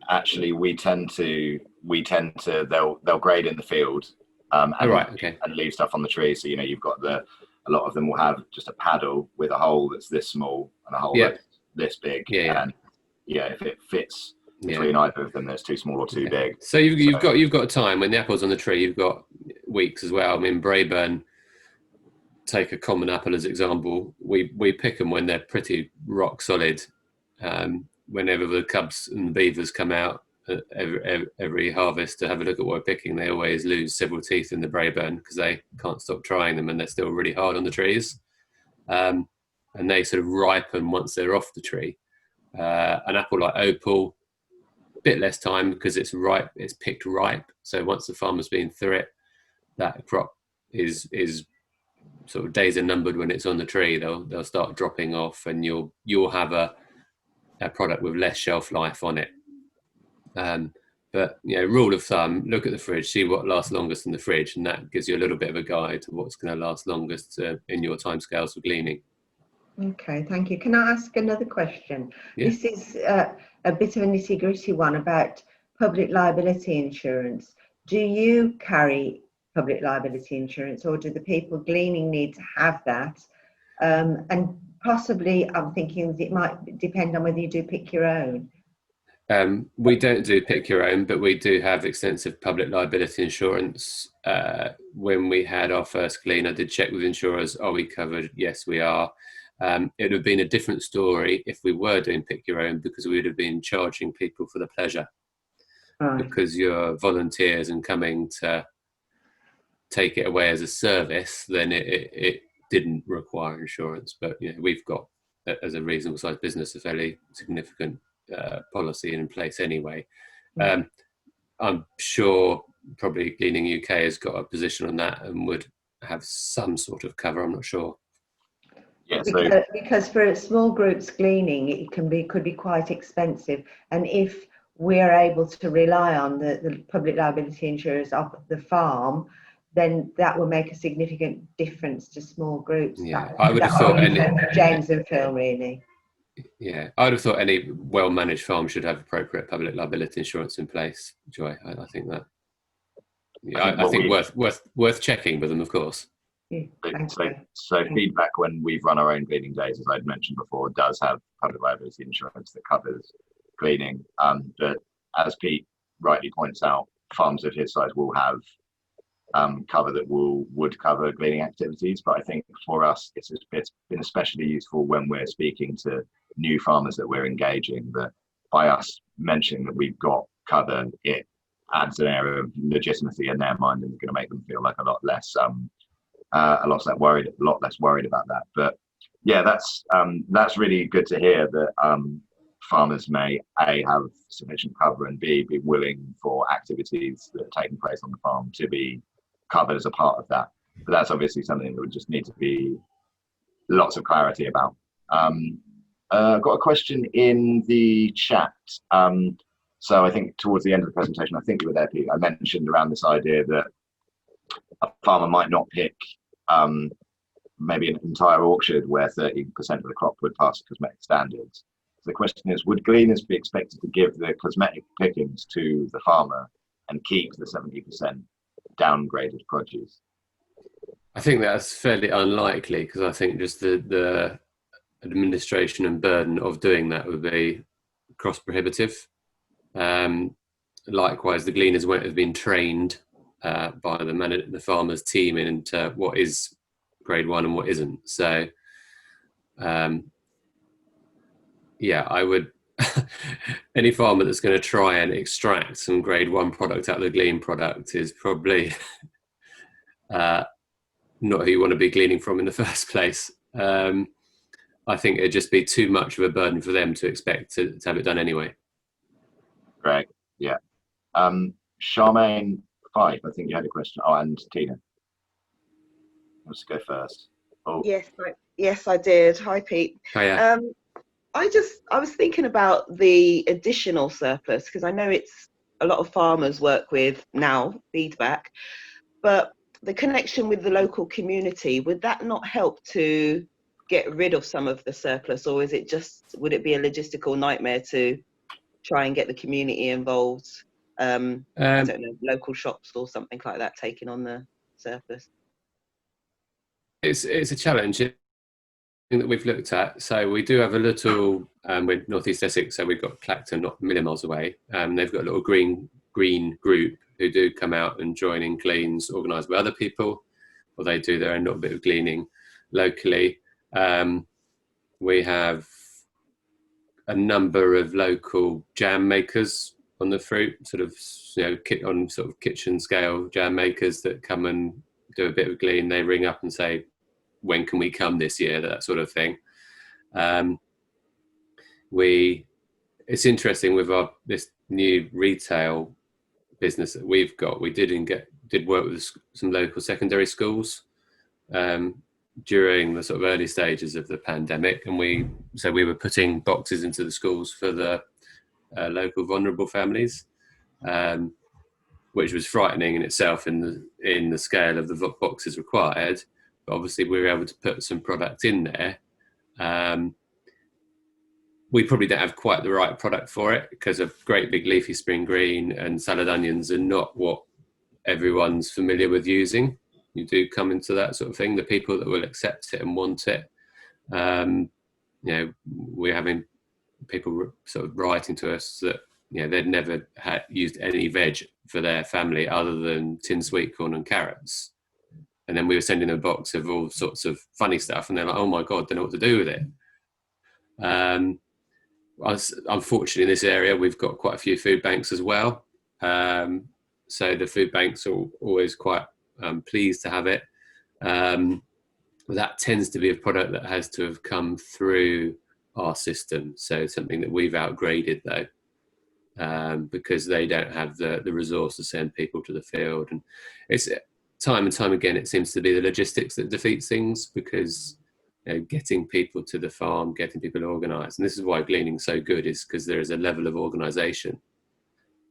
actually, we tend to they'll grade in the field and leave stuff on the tree. So you've got a lot of them will have just a paddle with a hole that's this small and a hole that's this big. And if it fits between either of them, there's too small or too big. So you've got time when the apple's on the tree. You've got weeks as well. I mean, Braeburn, take a common apple as example. We pick them when they're pretty rock solid. Whenever the cubs and the beavers come out every harvest to have a look at what we're picking, they always lose several teeth in the Braeburn because they can't stop trying them and they're still really hard on the trees. And they sort of ripen once they're off the tree. An apple like Opal, a bit less time because it's ripe, it's picked ripe. So once the farmer's been through it, that crop is sort of days are numbered when it's on the tree. They'll start dropping off, and you'll have a product with less shelf life on it. But rule of thumb, look at the fridge, see what lasts longest in the fridge, and that gives you a little bit of a guide to what's going to last longest in your timescales for gleaning. Okay, thank you. Can I ask another question? Yeah. This is a bit of a nitty-gritty one about public liability insurance. Do you carry public liability insurance, or do the people gleaning need to have that? And possibly, I'm thinking it might depend on whether you do pick your own. We don't do pick your own, but we do have extensive public liability insurance. When we had our first glean, I did check with insurers, are we covered? Yes, we are. It would have been a different story if we were doing pick your own, because we would have been charging people for the pleasure. Because you're volunteers and coming to take it away as a service, then it didn't require insurance. But we've got, as a reasonable sized business, a fairly significant policy in place anyway. I'm sure probably Gleaning UK has got a position on that and would have some sort of cover. I'm not sure. Yeah, because for small groups gleaning, it could be quite expensive, and if we're able to rely on the public liability insurers of the farm, then that will make a significant difference to small groups. Yeah, I would have thought James and Phil, really. Yeah, I would have thought any well-managed farm should have appropriate public liability insurance in place. Joy, I think that. Yeah, I think worth checking with them, of course. Yeah, thanks. So feedback when we've run our own gleaning days, as I'd mentioned before, does have public liability insurance that covers gleaning. But as Pete rightly points out, farms of his size will have cover that would cover gleaning activities. But I think for us, it's been especially useful when we're speaking to new farmers that we're engaging, that by us mentioning that we've got cover, it adds an area of legitimacy in their mind, and it's going to make them feel like a lot less worried about that. But yeah, that's really good to hear that farmers may A, have sufficient cover, and B, be willing for activities that are taking place on the farm to be covered as a part of that. But that's obviously something that would just need to be lots of clarity about. I've got a question in the chat. So I think towards the end of the presentation, I think you were there, Pete, I mentioned around this idea that a farmer might not pick maybe an entire orchard where 30% of the crop would pass cosmetic standards. So the question is, would gleaners be expected to give the cosmetic pickings to the farmer and keep the 70% downgraded produce? I think that's fairly unlikely, because I think just the administration and burden of doing that would be cost prohibitive. Likewise, the gleaners won't have been trained by the farmer's team into what is grade 1 and what isn't. So yeah, I would any farmer that's going to try and extract some grade 1 product out of the glean product is probably not who you want to be gleaning from in the first place. I think it'd just be too much of a burden for them to expect to have it done anyway. Great, yeah. Charmaine Fife, I think you had a question. Oh, and Tina. Let's go first. Oh. Yes, I did. Hi, Pete. Hiya. I was thinking about the additional surplus, because I know it's a lot of farmers work with now feedback, but the connection with the local community, would that not help to get rid of some of the surplus, or would it be a logistical nightmare to try and get the community involved? I don't know, local shops or something like that taking on the surplus. It's a challenge that we've looked at. So we do have a little, with North East Essex, so we've got Clacton not a million miles away. They've got a little green group who do come out and join in gleans organised by other people, or they do their own little bit of gleaning locally. We have a number of local jam makers on the fruit, sort of kitchen scale jam makers that come and do a bit of glean. They ring up and say, when can we come this year, that sort of thing. It's interesting with this new retail business that we've got. We did work with some local secondary schools during the sort of early stages of the pandemic, and we were putting boxes into the schools for the local vulnerable families, which was frightening in itself in the scale of the boxes required. But obviously we were able to put some product in there. We probably don't have quite the right product for it, because a great big leafy spring green and salad onions are not what everyone's familiar with using. You do come into that sort of thing, the people that will accept it and want it. We're having people sort of writing to us that they'd never used any veg for their family other than tinned sweet corn and carrots. And then we were sending them a box of all sorts of funny stuff, and they're like, oh my God, don't know what to do with it. Unfortunately, in this area, we've got quite a few food banks as well. So the food banks are always quite pleased to have it. That tends to be a product that has to have come through our system. So something that we've outgraded, though, because they don't have the resource to send people to the field. And it's time and time again, it seems to be the logistics that defeats things, because getting people to the farm, getting people organised, and this is why gleaning's so good, is because there is a level of organisation.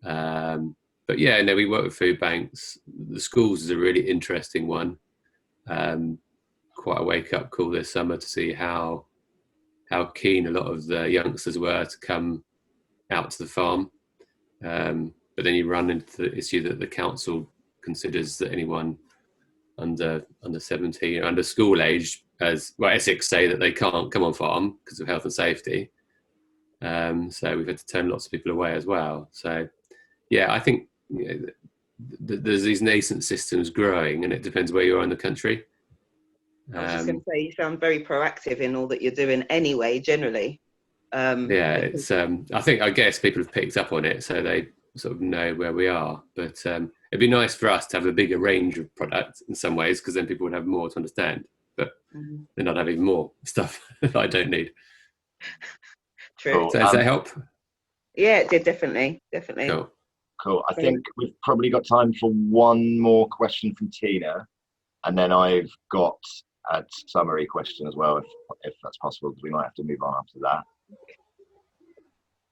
But yeah, we work with food banks. The schools is a really interesting one. Quite a wake-up call this summer to see how how keen a lot of the youngsters were to come out to the farm. But then you run into the issue that the council considers that anyone under 17 or under school age, as well, Essex say that they can't come on farm because of health and safety. So we've had to turn lots of people away as well. So yeah, I think there's these nascent systems growing, and it depends where you are in the country. I was just going to say, you sound very proactive in all that you're doing anyway, generally. Yeah, it's I guess people have picked up on it, so they sort of know where we are. But it'd be nice for us to have a bigger range of products in some ways, because then people would have more to understand. But then I'd have even more stuff that I don't need. True. So does that help? Yeah, it did, definitely. Cool. I think we've probably got time for one more question from Tina, and then I've got a summary question as well, if that's possible, because we might have to move on after that.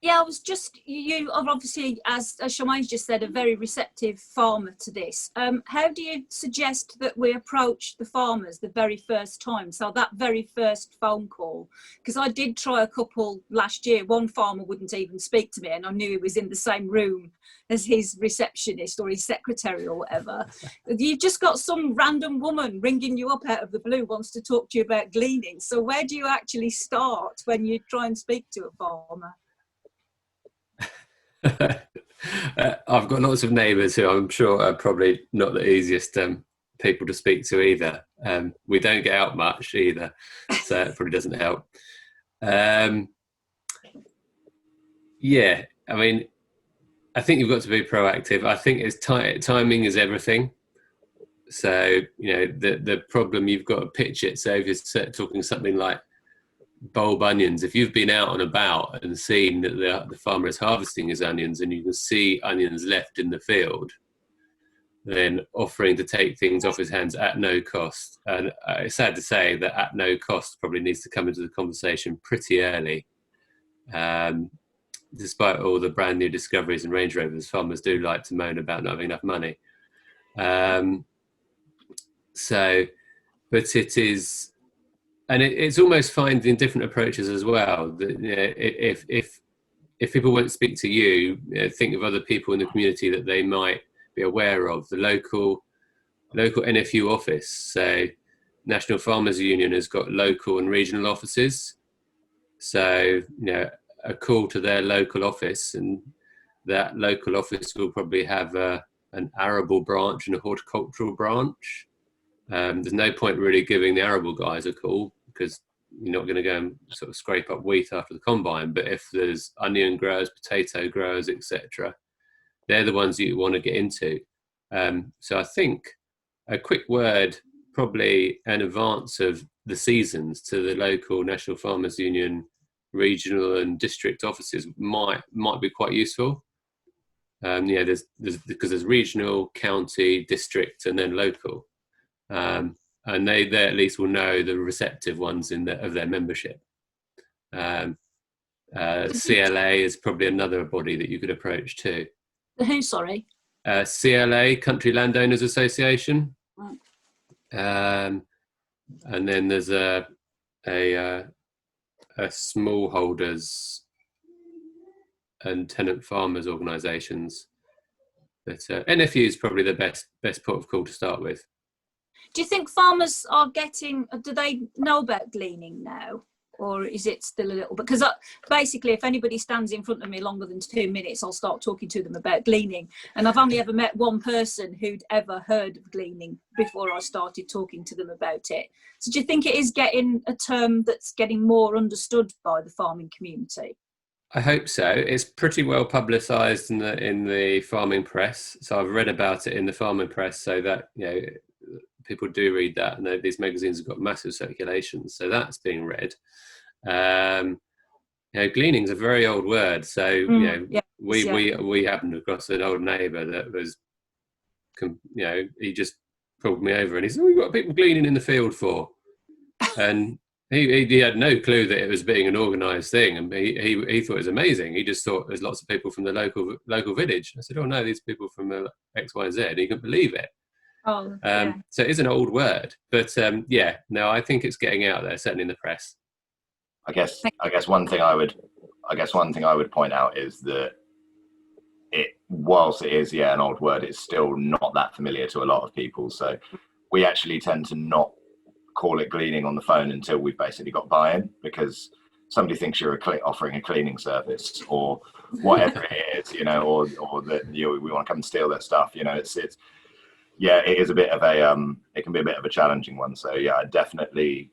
Yeah, I was just, you are obviously, as Charmaine's just said, a very receptive farmer to this. How do you suggest that we approach the farmers the very first time? So that very first phone call, because I did try a couple last year. One farmer wouldn't even speak to me, and I knew he was in the same room as his receptionist or his secretary or whatever. You've just got some random woman ringing you up out of the blue, wants to talk to you about gleaning. So where do you actually start when you try and speak to a farmer? I've got lots of neighbours who I'm sure are probably not the easiest people to speak to either. We don't get out much either, so it probably doesn't help. Yeah, I mean, I think you've got to be proactive. I think it's timing is everything. So, you know, the problem, you've got to pitch it. So if you're talking something like bulb onions, if you've been out and about and seen that the farmer is harvesting his onions and you can see onions left in the field, then offering to take things off his hands at no cost. And it's sad to say that at no cost probably needs to come into the conversation pretty early. Despite all the brand new discoveries and Range Rovers, farmers do like to moan about not having enough money. But it is, and it's almost finding different approaches as well. That, you know, if people won't speak to you, think of other people in the community that they might be aware of. The local NFU office, so National Farmers Union, has got local and regional offices. So, you know, a call to their local office, and that local office will probably have an arable branch and a horticultural branch. There's no point really giving the arable guys a call, because you're not going to go and sort of scrape up wheat after the combine. But if there's onion growers, potato growers, etc., they're the ones that you want to get into. So I think a quick word, probably in advance of the seasons, to the local National Farmers Union regional and district offices might be quite useful. Yeah, because there's regional, county, district, and then local. And they at least will know the receptive ones of their membership. CLA is probably another body that you could approach too. The who, sorry? CLA, Country Landowners Association. And then there's a smallholders and tenant farmers organisations. But NFU is probably the best port of call to start with. Do you think farmers are do they know about gleaning now? Or is it still a little bit? Because basically, if anybody stands in front of me longer than 2 minutes, I'll start talking to them about gleaning. And I've only ever met one person who'd ever heard of gleaning before I started talking to them about it. So do you think it is getting a term that's getting more understood by the farming community? I hope so. It's pretty well publicised in the farming press. So I've read about it in the farming press, so that, you know, people do read that, and these magazines have got massive circulation, so that's being read. You know, gleaning's a very old word, so we happened across an old neighbour that was, you know, he just pulled me over and he said, "We've got people gleaning in the field for," and he had no clue that it was being an organised thing, and he thought it was amazing. He just thought there's lots of people from the local village. I said, "Oh no, these people from X, Y, and Z." And he couldn't believe it. So it is an old word, but I think it's getting out there, certainly in the press. I guess one thing I would point out is that whilst it is an old word, it's still not that familiar to a lot of people. So we actually tend to not call it gleaning on the phone until we've basically got buy-in, because somebody thinks you're offering a cleaning service or whatever it is, or that we want to come and steal their stuff. It is a bit of a it can be a bit of a challenging one. So definitely,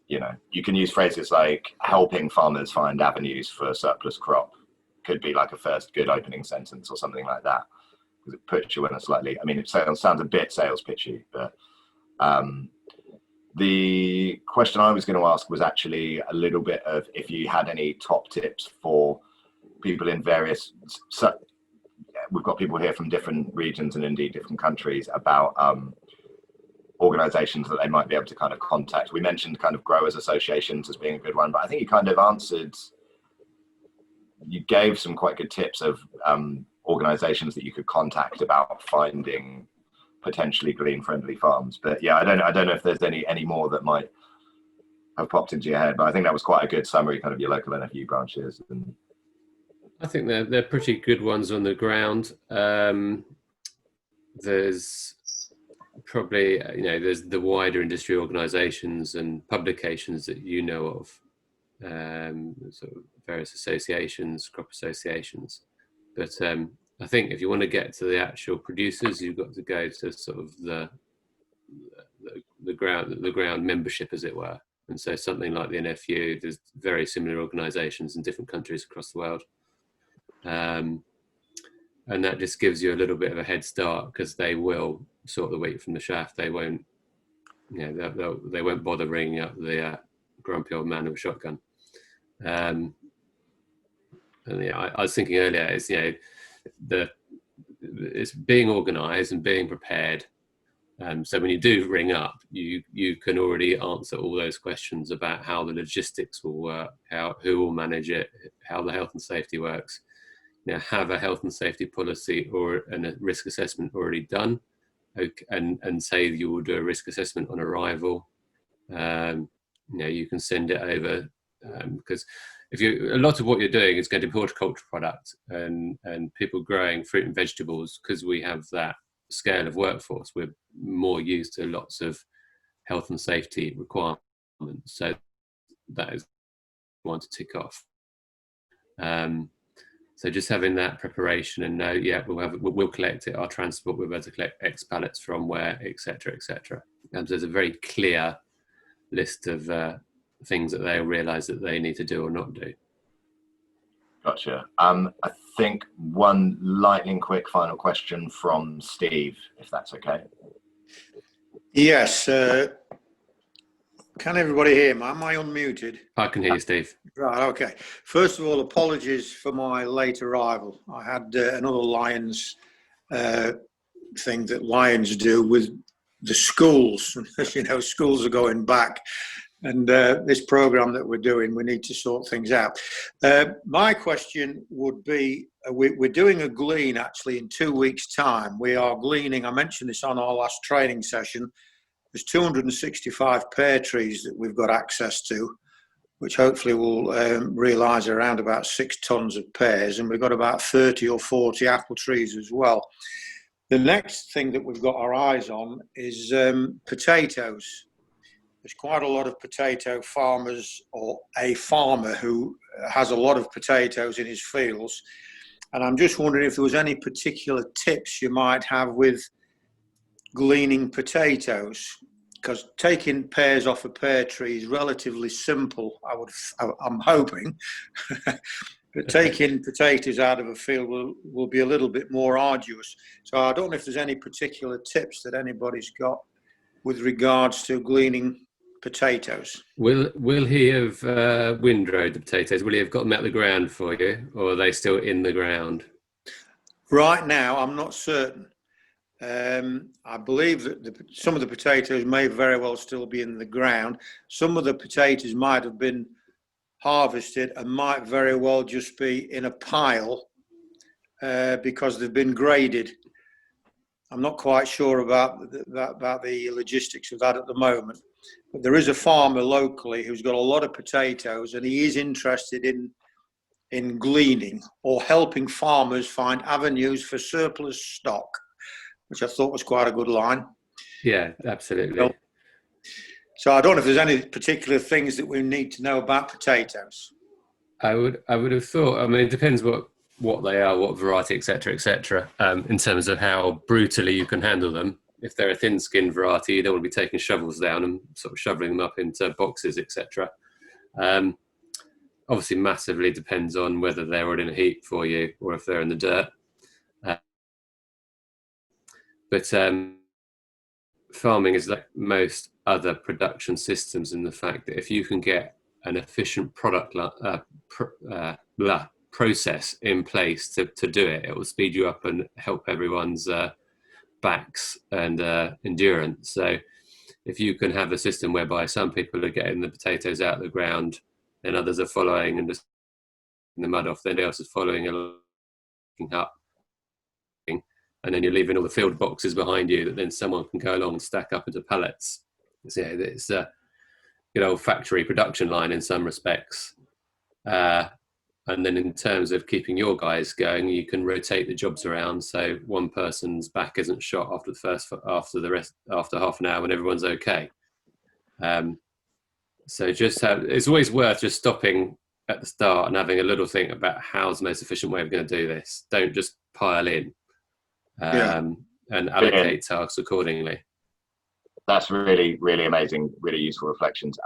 you can use phrases like helping farmers find avenues for surplus crop. Could be like a first good opening sentence or something like that, because it puts you in a slightly, it sounds a bit sales pitchy, but the question I was going to ask was actually a little bit of if you had any top tips for people in various, we've got people here from different regions and indeed different countries, about organizations that they might be able to kind of contact. We mentioned kind of growers associations as being a good one, but I think you kind of you gave some quite good tips of organizations that you could contact about finding potentially glean friendly farms. But I don't know if there's any more that might have popped into your head, but I think that was quite a good summary, kind of your local NFU branches. And I think they're pretty good ones on the ground. There's probably, there's the wider industry organizations and publications that you know of, sort of various associations, crop associations. But I think if you want to get to the actual producers, you've got to go to sort of the ground membership, as it were. And so something like the NFU, there's very similar organisations in different countries across the world, and that just gives you a little bit of a head start, because they will sort the wheat from the chaff. They won't, they won't bother ringing up the grumpy old man with a shotgun. And I was thinking earlier, it's being organised and being prepared. So when you do ring up, you can already answer all those questions about how the logistics will work, who will manage it, how the health and safety works. Have a health and safety policy or a risk assessment already done, and say you will do a risk assessment on arrival. You can send it over, because a lot of what you're doing is going to be horticultural product and people growing fruit and vegetables, because we have that scale of workforce. We're more used to lots of health and safety requirements. So that is one to tick off. So just having that preparation and know, we'll collect it, our transport, we're able to collect X pallets from where, etc., etc. And there's a very clear list of things that they'll realise that they need to do or not do. Gotcha. I think one lightning quick final question from Steve, if that's okay. Yes. Can everybody hear me? Am I unmuted? I can hear you, Steve. Right, okay. First of all, apologies for my late arrival. I had another Lions thing that Lions do with the schools. Schools are going back. And this program that we're doing, we need to sort things out. My question would be, we're doing a glean actually in 2 weeks' time. We are gleaning, I mentioned this on our last training session, there's 265 pear trees that we've got access to, which hopefully will realise around about 6 tonnes of pears, and we've got about 30 or 40 apple trees as well. The next thing that we've got our eyes on is potatoes. There's quite a lot of potato farmers, or a farmer who has a lot of potatoes in his fields. And I'm just wondering if there was any particular tips you might have with gleaning potatoes, because taking pears off a pear tree is relatively simple, I'm hoping. But taking potatoes out of a field will be a little bit more arduous. So I don't know if there's any particular tips that anybody's got with regards to gleaning potatoes. Will he have windrowed the potatoes? Will he have got them out of the ground for you, or are they still in the ground? Right now, I'm not certain. I believe that some of the potatoes may very well still be in the ground. Some of the potatoes might have been harvested and might very well just be in a pile because they've been graded. I'm not quite sure about the logistics of that at the moment. But there is a farmer locally who's got a lot of potatoes, and he is interested in gleaning or helping farmers find avenues for surplus stock, which I thought was quite a good line. Yeah, absolutely. So I don't know if there's any particular things that we need to know about potatoes. I would have thought. I mean, it depends what they are, what variety, etc., in terms of how brutally you can handle them. If they're a thin-skinned variety, you don't want to be taking shovels down and sort of shoveling them up into boxes, etc. Obviously, massively depends on whether they're all in a heap for you or if they're in the dirt. But farming is like most other production systems in the fact that if you can get an efficient product process in place to do it, it will speed you up and help everyone's backs and endurance. So if you can have a system whereby some people are getting the potatoes out of the ground and others are following and just the mud off, then else is following up, and then you're leaving all the filled boxes behind you that then someone can go along and stack up into pallets. So yeah, it's a good old factory production line in some respects. And then in terms of keeping your guys going, you can rotate the jobs around so one person's back isn't shot after half an hour when everyone's okay. So it's always worth just stopping at the start and having a little think about how's the most efficient way of going to do this. Don't just pile in. And allocate tasks accordingly. That's really, really amazing, really useful reflections.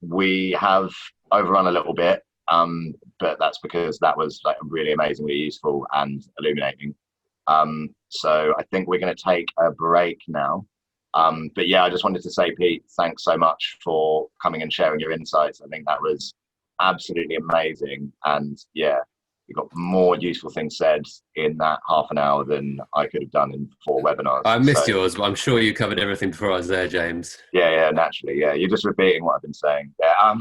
We have overrun a little bit, but that's because that was like really amazingly useful and illuminating. So I think we're going to take a break now. But yeah, I just wanted to say, Pete, thanks so much for coming and sharing your insights. I think that was absolutely amazing. And yeah, you got more useful things said in that half an hour than I could have done in 4 webinars. I missed yours, but I'm sure you covered everything before I was there, James. Yeah, naturally. Yeah, you're just repeating what I've been saying. Yeah,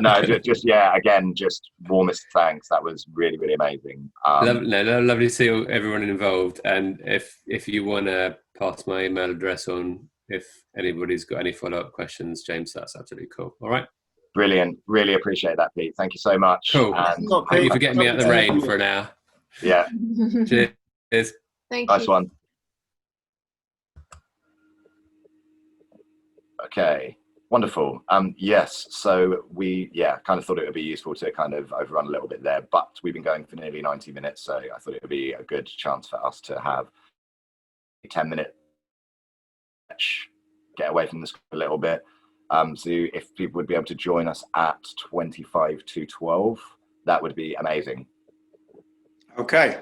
no, just again, just warmest thanks. That was really, really amazing. Lovely to see everyone involved. And if you want to pass my email address on, if anybody's got any follow-up questions, James, that's absolutely cool. All right. Brilliant. Really appreciate that, Pete. Thank you so much. Cool. And thank you for getting me out of the rain for an hour. Yeah. Cheers. Thank you. Nice one. Okay. Wonderful. Yes. So we, kind of thought it would be useful to kind of overrun a little bit there, but we've been going for nearly 90 minutes. So I thought it would be a good chance for us to have a 10-minute get away from this a little bit. So if people would be able to join us at 25 to 12, that would be amazing. Okay.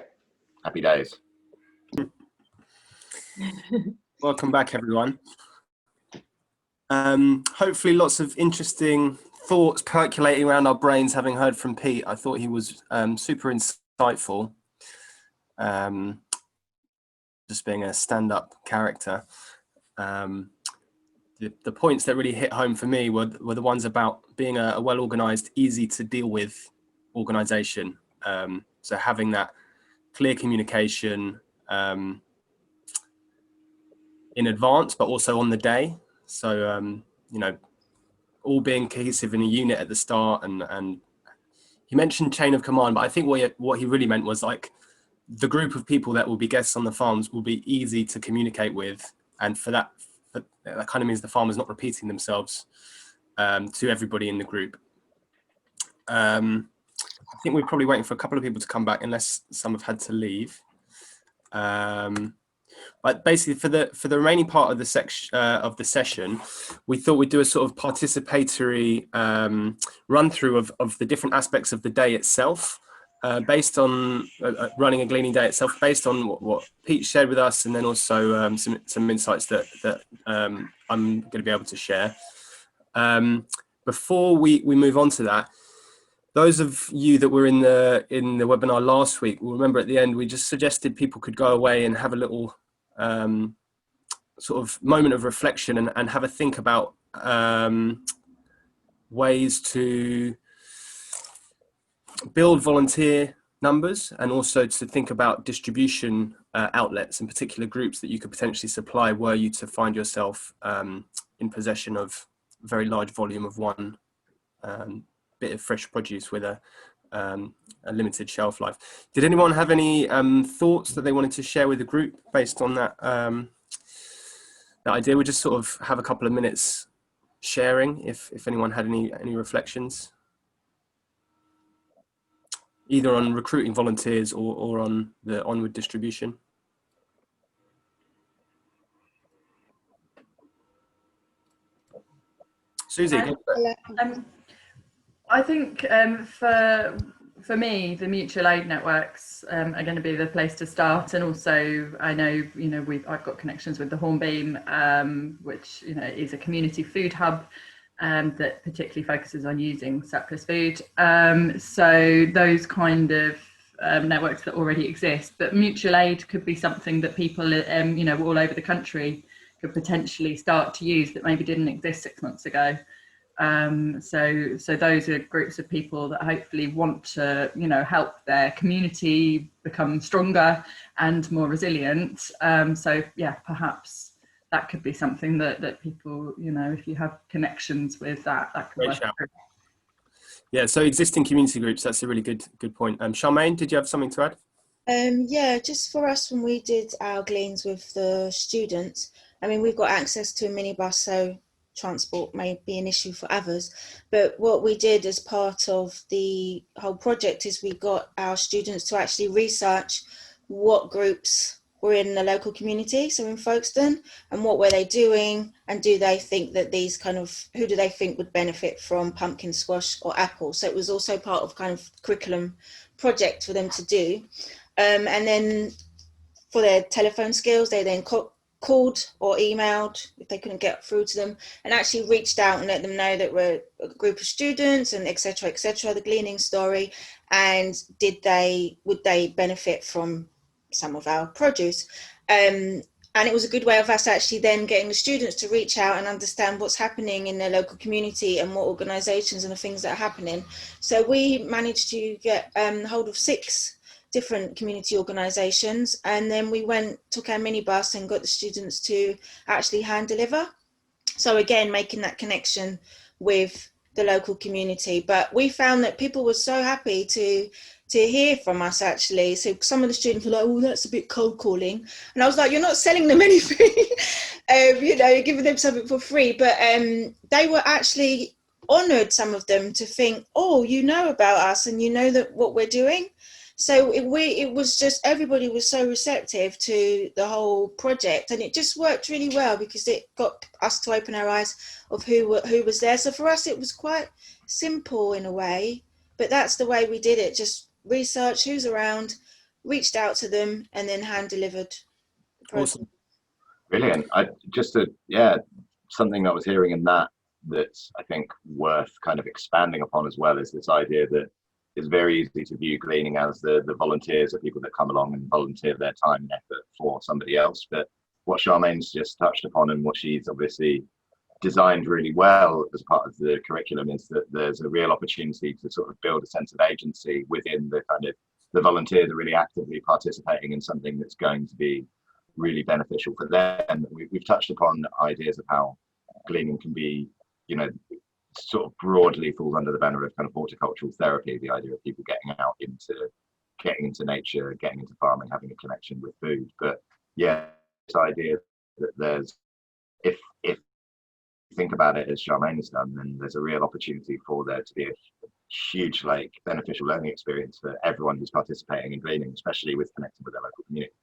Happy days. Welcome back, everyone. Hopefully lots of interesting thoughts percolating around our brains having heard from Pete. I thought he was super insightful, just being a stand-up character. The points that really hit home for me were the ones about being a well-organized, easy to deal with organization. So having that clear communication in advance, but also on the day. So, all being cohesive in a unit at the start. And he mentioned chain of command, but I think what he really meant was like the group of people that will be guests on the farms will be easy to communicate with. And for that kind of means the farmers not repeating themselves to everybody in the group. I think we're probably waiting for a couple of people to come back, unless some have had to leave. But basically, for the remaining part of the session, we thought we'd do a sort of participatory run through of the different aspects of the day itself, based on running a gleaning day itself, based on what Pete shared with us, and then also some insights that I'm going to be able to share. Before we move on to that, those of you that were in the webinar last week will remember at the end we just suggested people could go away and have a little sort of moment of reflection and have a think about ways to build volunteer numbers, and also to think about distribution outlets and particular groups that you could potentially supply were you to find yourself in possession of a very large volume of one bit of fresh produce with a limited shelf life. Did anyone have any thoughts that they wanted to share with the group based on that, that idea? We'll just sort of have a couple of minutes sharing if anyone had any reflections, either on recruiting volunteers or on the onward distribution. Susie. I think for me, the mutual aid networks are going to be the place to start, and also I know I've got connections with the Hornbeam, which is a community food hub that particularly focuses on using surplus food. So those kind of networks that already exist, but mutual aid could be something that people all over the country could potentially start to use that maybe didn't exist 6 months ago. So those are groups of people that hopefully want to help their community become stronger and more resilient. So yeah, perhaps that could be something that people, if you have connections with that could work. Yeah, so existing community groups, that's a really good point. Charmaine, did you have something to add? Yeah, just for us, when we did our gleans with the students, I mean, we've got access to a minibus, so transport may be an issue for others, but what we did as part of the whole project is we got our students to actually research what groups were in the local community, so in Folkestone, and what were they doing, and do they think that who do they think would benefit from pumpkin squash or apple? So it was also part of kind of curriculum project for them to do. And then for their telephone skills, they then called or emailed if they couldn't get through to them, and actually reached out and let them know that we're a group of students and etc., the gleaning story, and would they benefit from some of our produce. And it was a good way of us actually then getting the students to reach out and understand what's happening in their local community and what organisations and the things that are happening. So we managed to get hold of 6 different community organisations, and then we took our minibus and got the students to actually hand deliver. So again, making that connection with the local community. But we found that people were so happy to hear from us, actually. So some of the students were like, oh, that's a bit cold calling. And I was like, you're not selling them anything. You're giving them something for free. But they were actually honoured, some of them, to think, oh, you know about us and you know that what we're doing. So it was just, everybody was so receptive to the whole project, and it just worked really well because it got us to open our eyes of who was there. So for us, it was quite simple in a way, but that's the way we did it. Just research who's around, reached out to them, and then hand delivered. Awesome. Brilliant. Something I was hearing in that's I think worth kind of expanding upon as well is this idea that it's very easy to view gleaning as the volunteers or people that come along and volunteer their time and effort for somebody else. But what Charmaine's just touched upon, and what she's obviously designed really well as part of the curriculum, is that there's a real opportunity to sort of build a sense of agency within the volunteers are really actively participating in something that's going to be really beneficial for them. We've touched upon ideas of how gleaning can be, sort of broadly falls under the banner of kind of horticultural therapy, the idea of people getting into nature, getting into farming, having a connection with food. But yeah, this idea that there's, if you think about it as Charmaine has done, then there's a real opportunity for there to be a huge beneficial learning experience for everyone who's participating in gleaning, especially with connecting with their local community.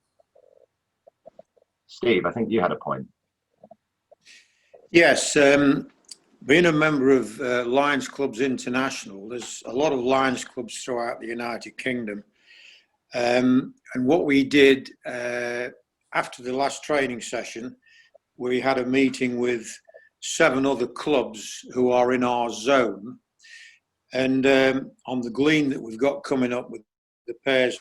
Steve, I think you had a point. Yes, being a member of Lions Clubs International, there's a lot of Lions Clubs throughout the United Kingdom. And what we did after the last training session, we had a meeting with 7 other clubs who are in our zone. And on the glean that we've got coming up with the pears,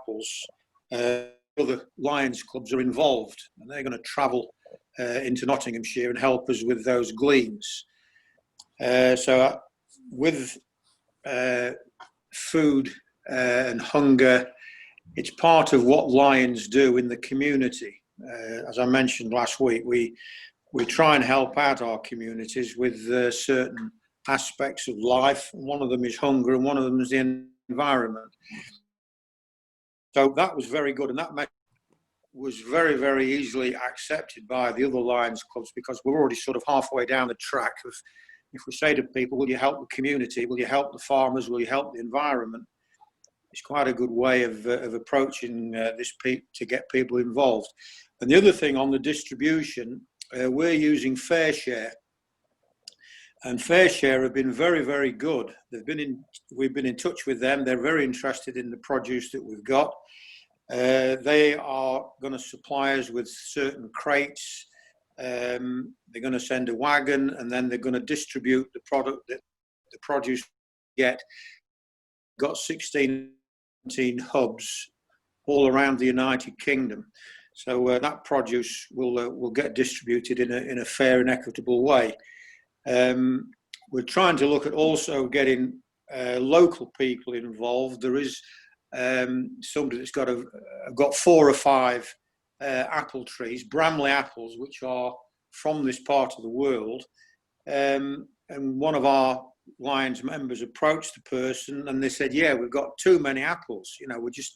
apples, other Lions Clubs are involved, and they're going to travel into Nottinghamshire and help us with those gleans. So with food and hunger it's part of what Lions do in the community. As I mentioned last week, we try and help out our communities with certain aspects of life. One of them is hunger, and one of them is the environment. So that was very good, and that was very, very easily accepted by the other Lions clubs, because we're already sort of halfway down the track of, if we say to people, will you help the community, will you help the farmers, will you help the environment? It's quite a good way of approaching this to get people involved. And the other thing on the distribution, we're using Fair Share. And Fair Share have been very, very good. We've been in touch with them. They're very interested in the produce that we've got. They are going to supply us with certain crates. They're going to send a wagon, and then they're going to distribute the product, that the produce we get. Got 16 hubs all around the United Kingdom. So that produce will get distributed in a fair and equitable way. We're trying to look at also getting local people involved. There is somebody that's got 4 or 5 apple trees, Bramley apples, which are from this part of the world. And one of our Lions members approached the person, and they said, yeah, we've got too many apples,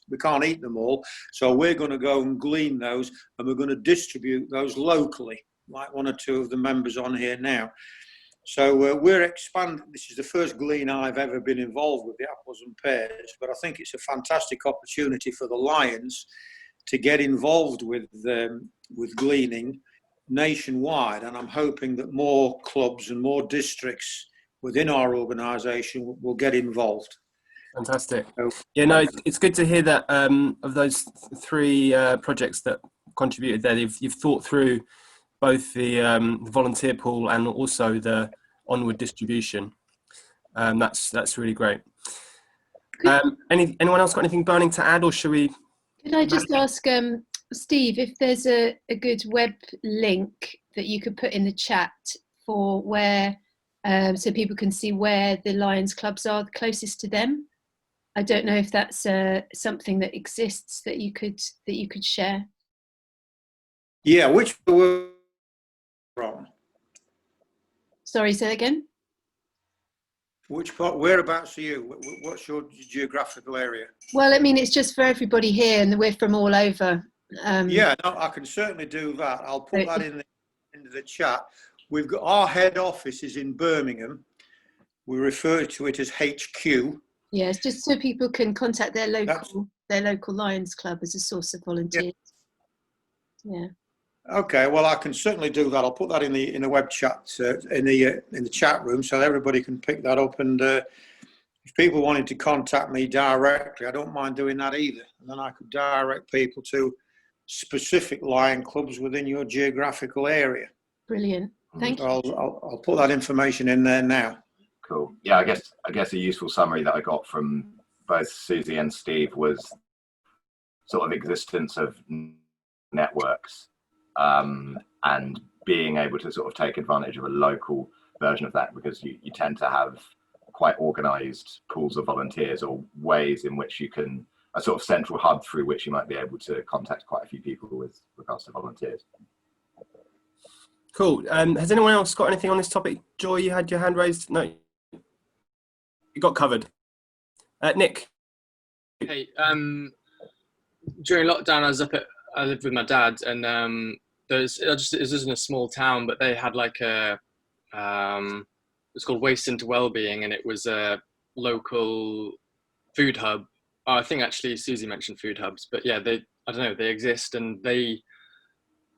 we can't eat them all, so we're going to go and glean those, and we're going to distribute those locally, like 1 or 2 of the members on here now. So we're expanding. This is the first glean I've ever been involved with, the apples and pears, but I think it's a fantastic opportunity for the Lions to get involved with gleaning nationwide, and I'm hoping that more clubs and more districts within our organisation will get involved. Fantastic. Yeah, no, it's good to hear that of those 3 projects that contributed there, you've thought through both the volunteer pool and also the onward distribution. That's really great. Anyone else got anything burning to add, or should we? Could I just ask Steve if there's a good web link that you could put in the chat for where, so people can see where the Lions clubs are closest to them? I don't know if that's something that exists that you could share. Yeah, which were from? Sorry, say that again. Which part? Whereabouts are you? What's your geographical area? Well, I mean, it's just for everybody here, and we're from all over. Yeah, no, I can certainly do that. I'll put that into the chat. We've got our head office is in Birmingham. We refer to it as HQ. Yeah, it's just so people can contact their local Lions club as a source of volunteers. Yeah. Okay, well, I can certainly do that. I'll put that in the web chat in the chat room, so everybody can pick that up. And if people wanted to contact me directly, I don't mind doing that either. And then I could direct people to specific Lion clubs within your geographical area. Brilliant. Thank you. I'll put that information in there now. Cool. Yeah, I guess a useful summary that I got from both Susie and Steve was sort of existence of networks, and being able to sort of take advantage of a local version of that, because you tend to have quite organized pools of volunteers, or ways in which you can, a sort of central hub through which you might be able to contact quite a few people with regards to volunteers. Cool. Has anyone else got anything on this topic? Joy, you had your hand raised? No, you got covered. Nick. Hey, during lockdown, I lived with my dad, and it was in a small town, but they had like it's called Waste into Wellbeing, and it was a local food hub. Oh, I think actually Susie mentioned food hubs, but yeah, I don't know, they exist, and they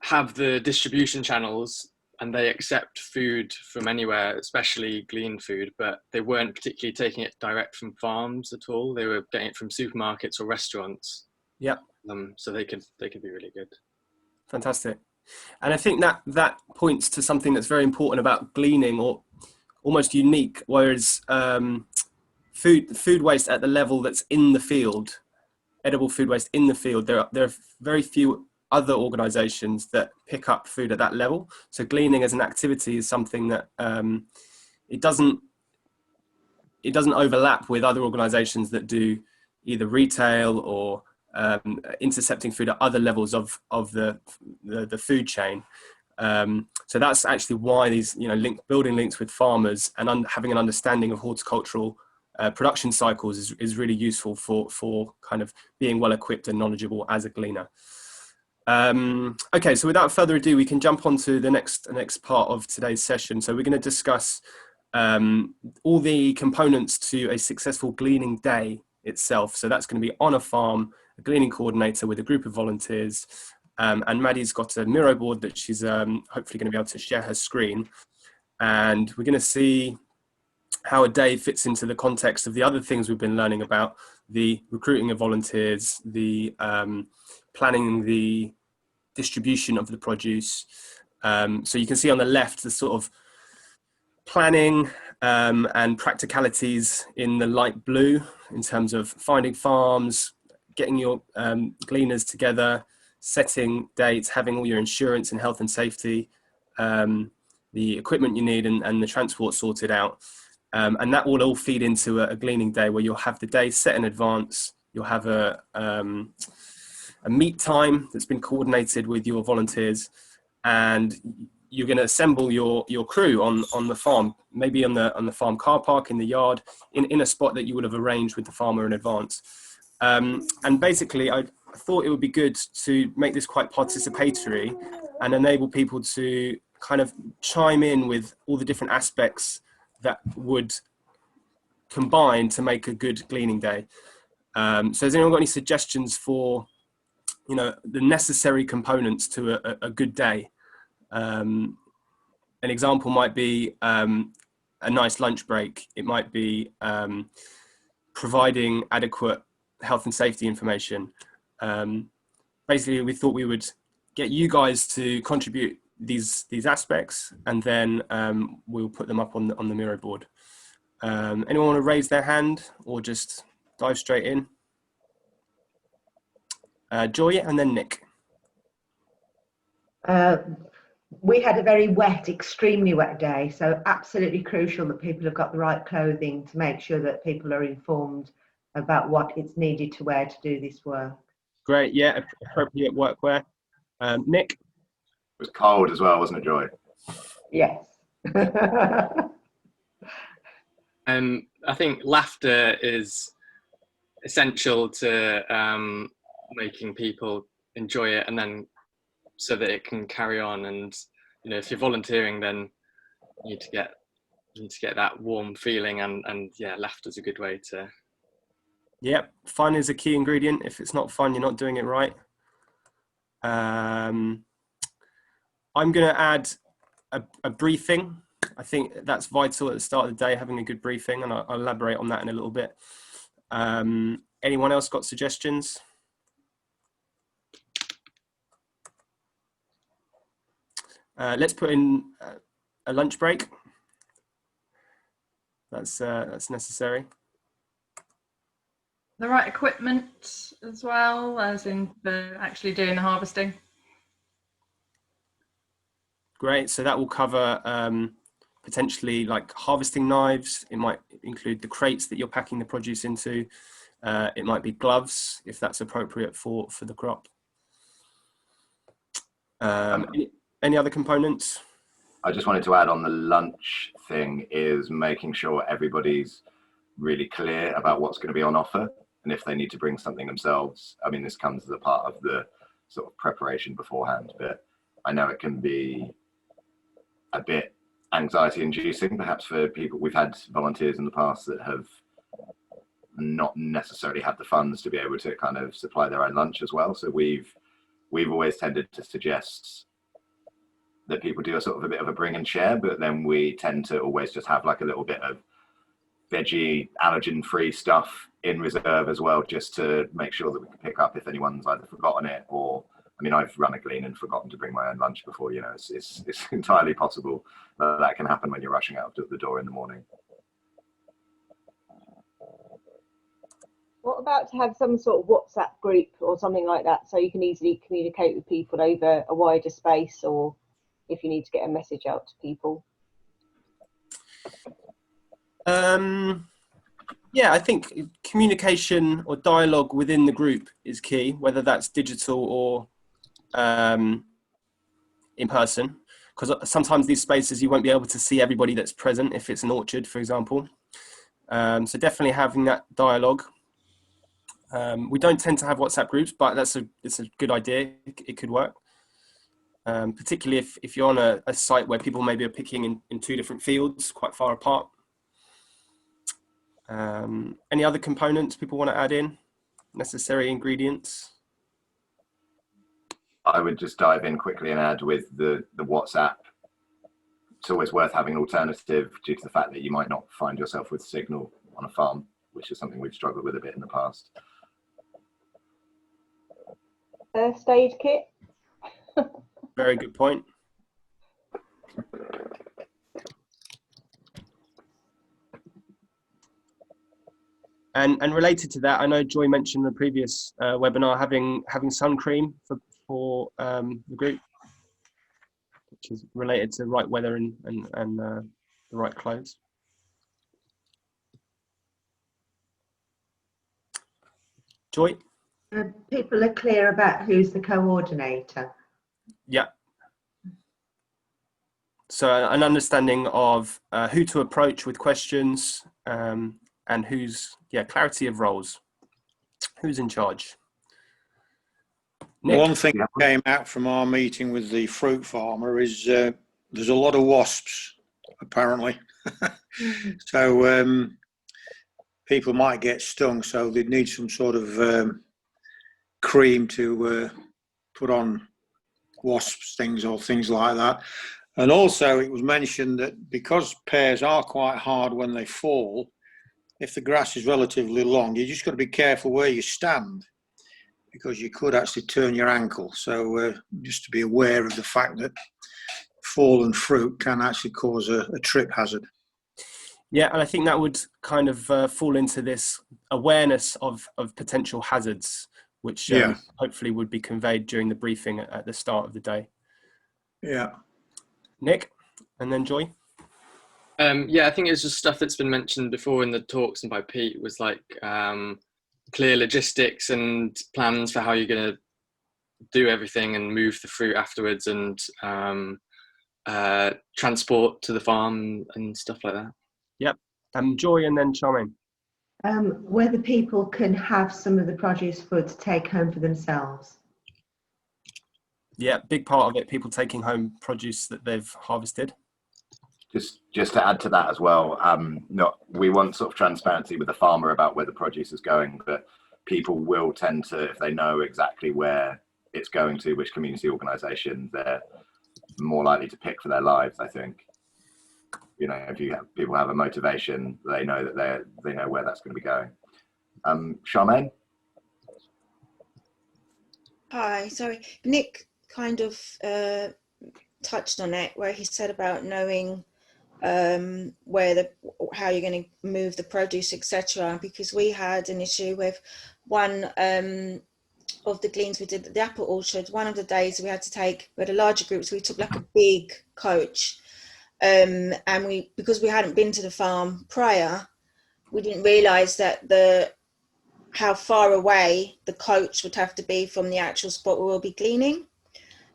have the distribution channels, and they accept food from anywhere, especially glean food, but they weren't particularly taking it direct from farms at all. They were getting it from supermarkets or restaurants. Yeah. So they could be really good. Fantastic. And I think that points to something that's very important about gleaning, or almost unique, whereas food waste at the level that's in the field, edible food waste in the field, there are very few other organisations that pick up food at that level. So gleaning as an activity is something that it doesn't overlap with other organisations that do either retail or intercepting food at other levels of the food chain. So that's actually why these, building links with farmers and having an understanding of horticultural production cycles is really useful for kind of being well equipped and knowledgeable as a gleaner. Okay, so without further ado, we can jump on to the next part of today's session. So we're going to discuss all the components to a successful gleaning day itself. So that's going to be on a farm, a gleaning coordinator with a group of volunteers. And Maddie's got a Miro board that she's hopefully going to be able to share her screen. And we're going to see how a day fits into the context of the other things we've been learning about: the recruiting of volunteers, the planning the distribution of the produce. So you can see on the left the sort of planning and practicalities in the light blue in terms of finding farms, getting your gleaners together, setting dates, having all your insurance and health and safety, the equipment you need and the transport sorted out. And that will all feed into a gleaning day where you'll have the day set in advance. You'll have a meet time that's been coordinated with your volunteers, and you're going to assemble your crew on the farm, maybe on the farm car park, in the yard, in a spot that you would have arranged with the farmer in advance. And basically, I thought it would be good to make this quite participatory and enable people to kind of chime in with all the different aspects that would combine to make a good gleaning day. So has anyone got any suggestions for, the necessary components to a good day? An example might be a nice lunch break. It might be providing adequate health and safety information. Basically, we thought we would get you guys to contribute these aspects, and then we'll put them up on the Miro board. Anyone want to raise their hand or just dive straight in? Joy, and then Nick. We had a very wet, extremely wet day, so absolutely crucial that people have got the right clothing to make sure that people are informed about what it's needed to wear to do this work. Great, yeah, appropriate workwear. Nick? It was cold as well, wasn't it, Joy? Yes. I think laughter is essential to making people enjoy it, and then so that it can carry on. And if you're volunteering, then you need to get that warm feeling, and yeah, laughter's a good way to. Yep, fun is a key ingredient. If it's not fun, you're not doing it right. I'm going to add a briefing. I think that's vital at the start of the day, having a good briefing, and I'll elaborate on that in a little bit. Anyone else got suggestions? Let's put in a lunch break. That's necessary. The right equipment as well, as in for actually doing the harvesting. Great, so that will cover potentially like harvesting knives. It might include the crates that you're packing the produce into. It might be gloves, if that's appropriate for the crop. Any other components? I just wanted to add on the lunch thing is making sure everybody's really clear about what's going to be on offer, and if they need to bring something themselves. I mean, this comes as a part of the sort of preparation beforehand, but I know it can be a bit anxiety inducing perhaps for people. We've had volunteers in the past that have not necessarily had the funds to be able to kind of supply their own lunch as well. So we've always tended to suggest that people do a sort of a bit of a bring and share, but then we tend to always just have like a little bit of veggie, allergen-free stuff in reserve as well, just to make sure that we can pick up if anyone's either forgotten it or, I mean, I've run a glean and forgotten to bring my own lunch before. It's entirely possible that can happen when you're rushing out the door in the morning. What about to have some sort of WhatsApp group or something like that, so you can easily communicate with people over a wider space, or if you need to get a message out to people? Yeah, I think communication or dialogue within the group is key, whether that's digital or in person, because sometimes these spaces you won't be able to see everybody that's present if it's an orchard, for example. So definitely having that dialogue. We don't tend to have WhatsApp groups, but it's a good idea. It could work. Particularly if you're on a site where people maybe are picking in two different fields quite far apart. Any other components people want to add in? Necessary ingredients? I would just dive in quickly and add with the WhatsApp. It's always worth having an alternative due to the fact that you might not find yourself with signal on a farm, which is something we've struggled with a bit in the past. First aid kit. Very good point. And related to that, I know Joy mentioned in the previous webinar having sun cream for the group, which is related to right weather and the right clothes. Joy? People are clear about who's the coordinator. Yeah. So an understanding of who to approach with questions and who's, clarity of roles. Who's in charge? Nick? One thing that came out from our meeting with the fruit farmer is there's a lot of wasps, apparently. So people might get stung, so they'd need some sort of cream to put on wasp stings or things like that. And also it was mentioned that because pears are quite hard when they fall, if the grass is relatively long, you just got to be careful where you stand, because you could actually turn your ankle. So just to be aware of the fact that fallen fruit can actually cause a trip hazard. Yeah, and I think that would kind of fall into this awareness of potential hazards, which hopefully would be conveyed during the briefing at the start of the day. Yeah. Nick, and then Joy? Yeah, I think it's just stuff that's been mentioned before in the talks and by Pete, was like clear logistics and plans for how you're going to do everything and move the fruit afterwards, and transport to the farm and stuff like that. Yep. Joy, and then Charmaine. Whether people can have some of the produce food to take home for themselves. Yeah, big part of it, people taking home produce that they've harvested. Just to add to that as well, we want sort of transparency with the farmer about where the produce is going, but people will tend to, if they know exactly where it's going to, which community organisation, they're more likely to pick for their lives, I think. You know, if people have a motivation, they know that they know where that's going to be going. Charmaine? Hi, sorry. Nick kind of touched on it, where he said about knowing how you're going to move the produce, etc. Because we had an issue with one of the gleans we did at the apple orchard. One of the days we had a larger group, so we took like a big coach, and because we hadn't been to the farm prior, we didn't realise that how far away the coach would have to be from the actual spot where we'll be gleaning.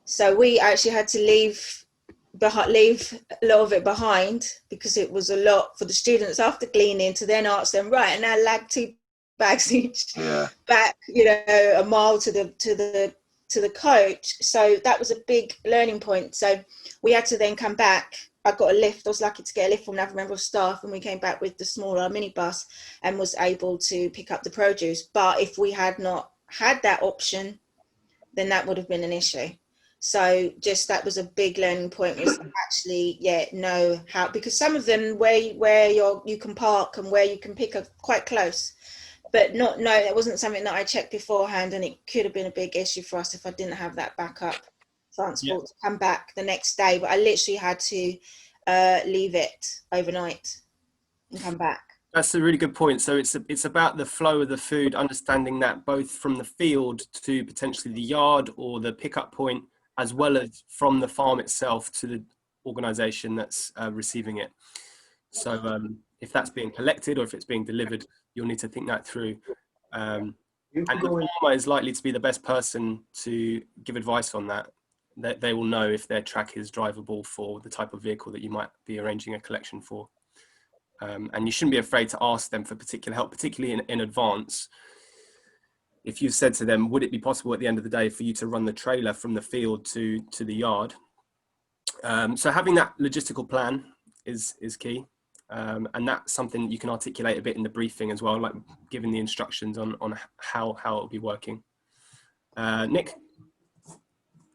So we actually had to leave a lot of it behind, because it was a lot for the students after gleaning to then ask them, right, and now lag 2 bags each back, a mile to the coach. So that was a big learning point. So we had to then come back. I got a lift. I was lucky to get a lift from another member of staff, and we came back with the smaller minibus and was able to pick up the produce. But if we had not had that option, then that would have been an issue. So just that was a big learning point, was actually know how, because some of them where you can park and where you can pick are quite close, but that wasn't something that I checked beforehand, and it could have been a big issue for us if I didn't have that backup transport to come back the next day. But I literally had to leave it overnight and come back. That's a really good point. So it's about the flow of the food, understanding that both from the field to potentially the yard or the pickup point, as well as from the farm itself to the organisation that's receiving it. So if that's being collected or if it's being delivered you'll need to think that through. And the farmer is likely to be the best person to give advice on that. They will know if their track is drivable for the type of vehicle that you might be arranging a collection for. And you shouldn't be afraid to ask them for particular help, particularly in advance. If you said to them, would it be possible at the end of the day for you to run the trailer from the field to the yard? So having that logistical plan is key. And that's something that you can articulate a bit in the briefing as well, like giving the instructions on how it'll be working. Nick?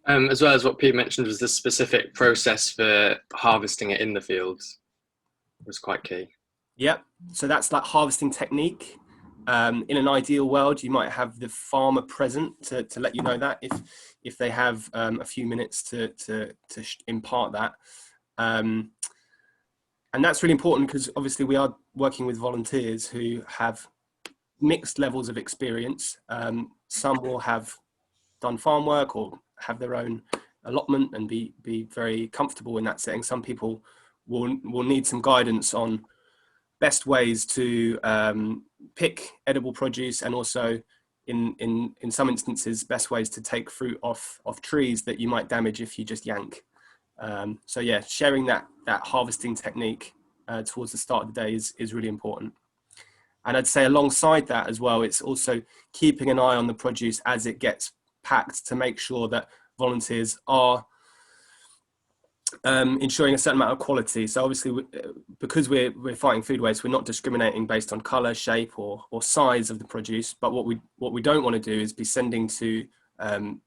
As well as what Pete mentioned was the specific process for harvesting it in the fields was quite key. Yep, so that's like harvesting technique. In an ideal world, you might have the farmer present to let you know that if they have a few minutes to impart that. And that's really important because obviously we are working with volunteers who have mixed levels of experience. Some will have done farm work or have their own allotment and be very comfortable in that setting. Some people will need some guidance on best ways to pick edible produce, and also in some instances best ways to take fruit off trees that you might damage if you just yank. So yeah, sharing that harvesting technique towards the start of the day is really important. And I'd say alongside that as well, it's also keeping an eye on the produce as it gets packed to make sure that volunteers are ensuring a certain amount of quality. So obviously, because we're fighting food waste, we're not discriminating based on colour, shape, or size of the produce. But what we don't want to do is be sending to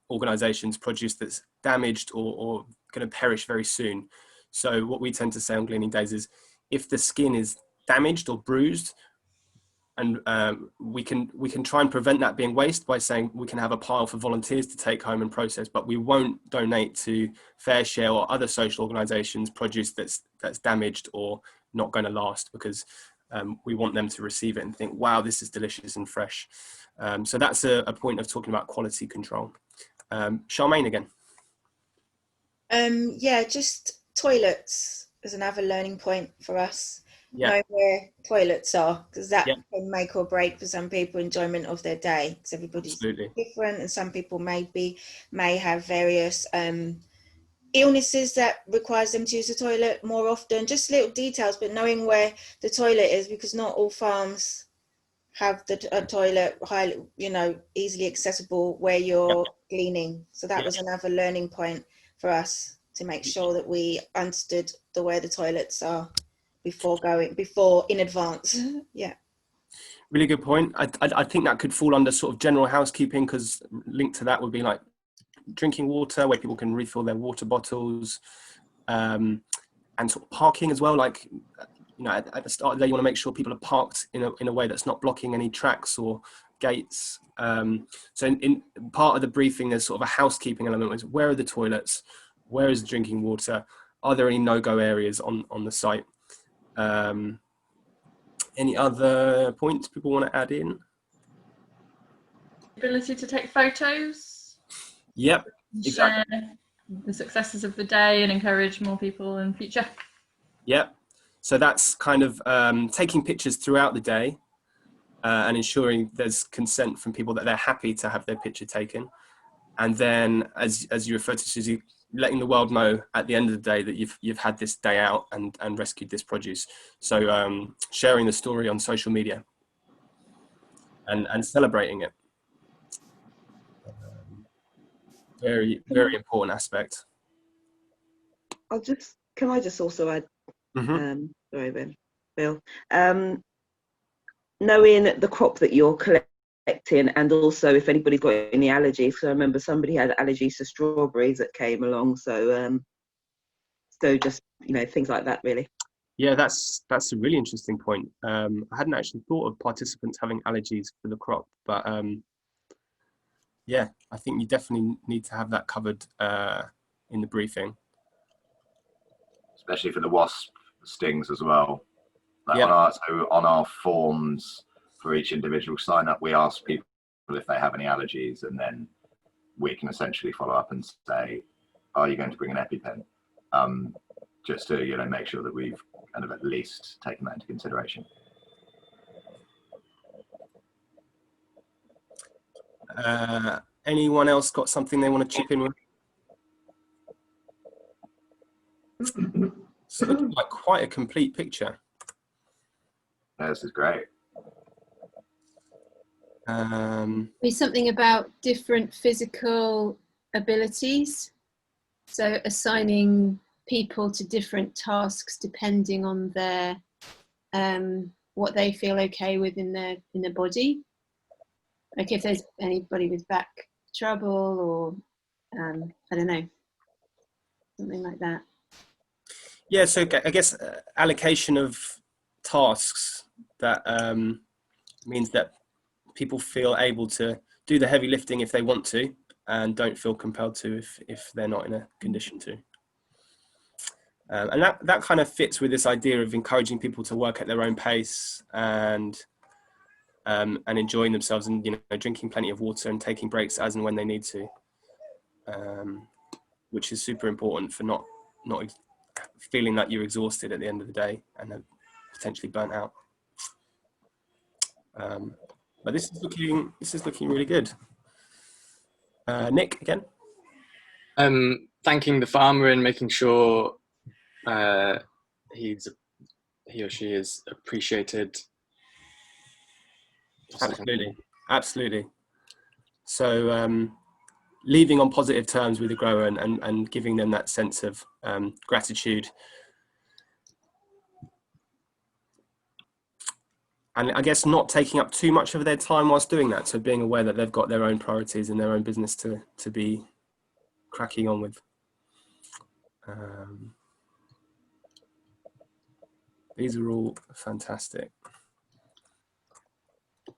organisations produce that's damaged or going to perish very soon. So what we tend to say on Gleaning Days is, if the skin is damaged or bruised, and we can try and prevent that being waste by saying we can have a pile for volunteers to take home and process, but we won't donate to Fair Share or other social organisations produce that's damaged or not going to last, because we want them to receive it and think, wow, this is delicious and fresh. So that's a point of talking about quality control. Charmaine again. Yeah, just toilets is another learning point for us. Yeah. Know where toilets are, because that Yeah. can make or break for some people enjoyment of their day, because everybody's Absolutely different, and some people may have various illnesses that requires them to use the toilet more often. Just little details, but knowing where the toilet is, because not all farms have a toilet highly, easily accessible where you're gleaning. So that was another learning point for us, to make sure that we understood where the toilets are before in advance. Yeah. Really good point. I think that could fall under sort of general housekeeping, because linked to that would be like drinking water, where people can refill their water bottles, and sort of parking as well. Like, at the start of the day, you want to make sure people are parked in a way that's not blocking any tracks or gates. So in part of the briefing, there's sort of a housekeeping element, which is, where are the toilets? Where is the drinking water? Are there any no-go areas on the site? Any other points people want to add in? Ability to take photos. Yep, exactly. Share the successes of the day and encourage more people in future. Yep. So that's kind of taking pictures throughout the day and ensuring there's consent from people that they're happy to have their picture taken. And then, as you referred to, Susie, letting the world know at the end of the day that you've had this day out and rescued this produce. So sharing the story on social media and celebrating it. Very, very important aspect. Can I just also add, sorry, Ben, Bill, knowing the crop that you're collecting, and also if anybody's got any allergies. So I remember somebody had allergies to strawberries that came along. So just things like that, really. Yeah, that's a really interesting point. I hadn't actually thought of participants having allergies for the crop, but yeah, I think you definitely need to have that covered in the briefing. Especially for the wasp stings as well. Like on our forms for each individual sign up, we ask people if they have any allergies, and then we can essentially follow up and say, are you going to bring an EpiPen? Just to make sure that we've kind of at least taken that into consideration. Anyone else got something they want to chip in with? So it looks like quite a complete picture. This is great. There's something about different physical abilities. So assigning people to different tasks depending on their what they feel okay with in their body. Like if there's anybody with back trouble or I don't know, something like that. Yeah, so I guess allocation of tasks that means that people feel able to do the heavy lifting if they want to, and don't feel compelled to if they're not in a condition to. And that kind of fits with this idea of encouraging people to work at their own pace and enjoying themselves, and drinking plenty of water and taking breaks as and when they need to, which is super important for not feeling that you're exhausted at the end of the day and potentially burnt out. But this is looking really good. Nick, again. Thanking the farmer and making sure he or she is appreciated. Absolutely. So leaving on positive terms with the grower and giving them that sense of gratitude. And I guess not taking up too much of their time whilst doing that. So being aware that they've got their own priorities and their own business to be cracking on with. These are all fantastic.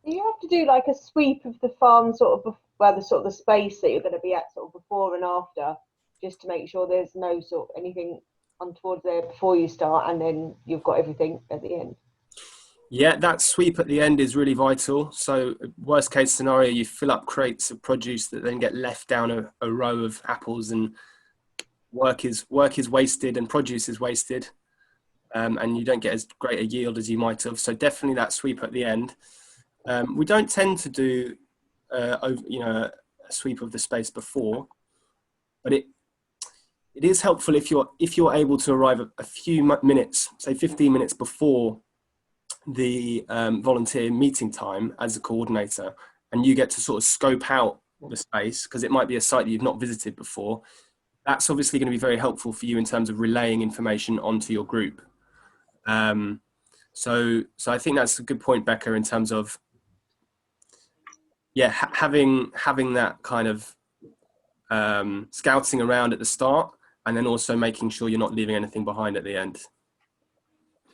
Do you have to do like a sweep of the farm, sort of the space that you're going to be at, sort of before and after, just to make sure there's no sort of anything untoward there before you start, and then you've got everything at the end? Yeah, that sweep at the end is really vital. So worst case scenario, you fill up crates of produce that then get left down a row of apples, and work is wasted and produce is wasted, and you don't get as great a yield as you might have. So definitely that sweep at the end. We don't tend to do a sweep of the space before, but it is helpful if you're able to arrive a few minutes, say 15 minutes before the volunteer meeting time as a coordinator, and you get to sort of scope out the space, because it might be a site that you've not visited before. That's obviously going to be very helpful for you in terms of relaying information onto your group. So I think that's a good point, Becca, in terms of having that kind of scouting around at the start, and then also making sure you're not leaving anything behind at the end.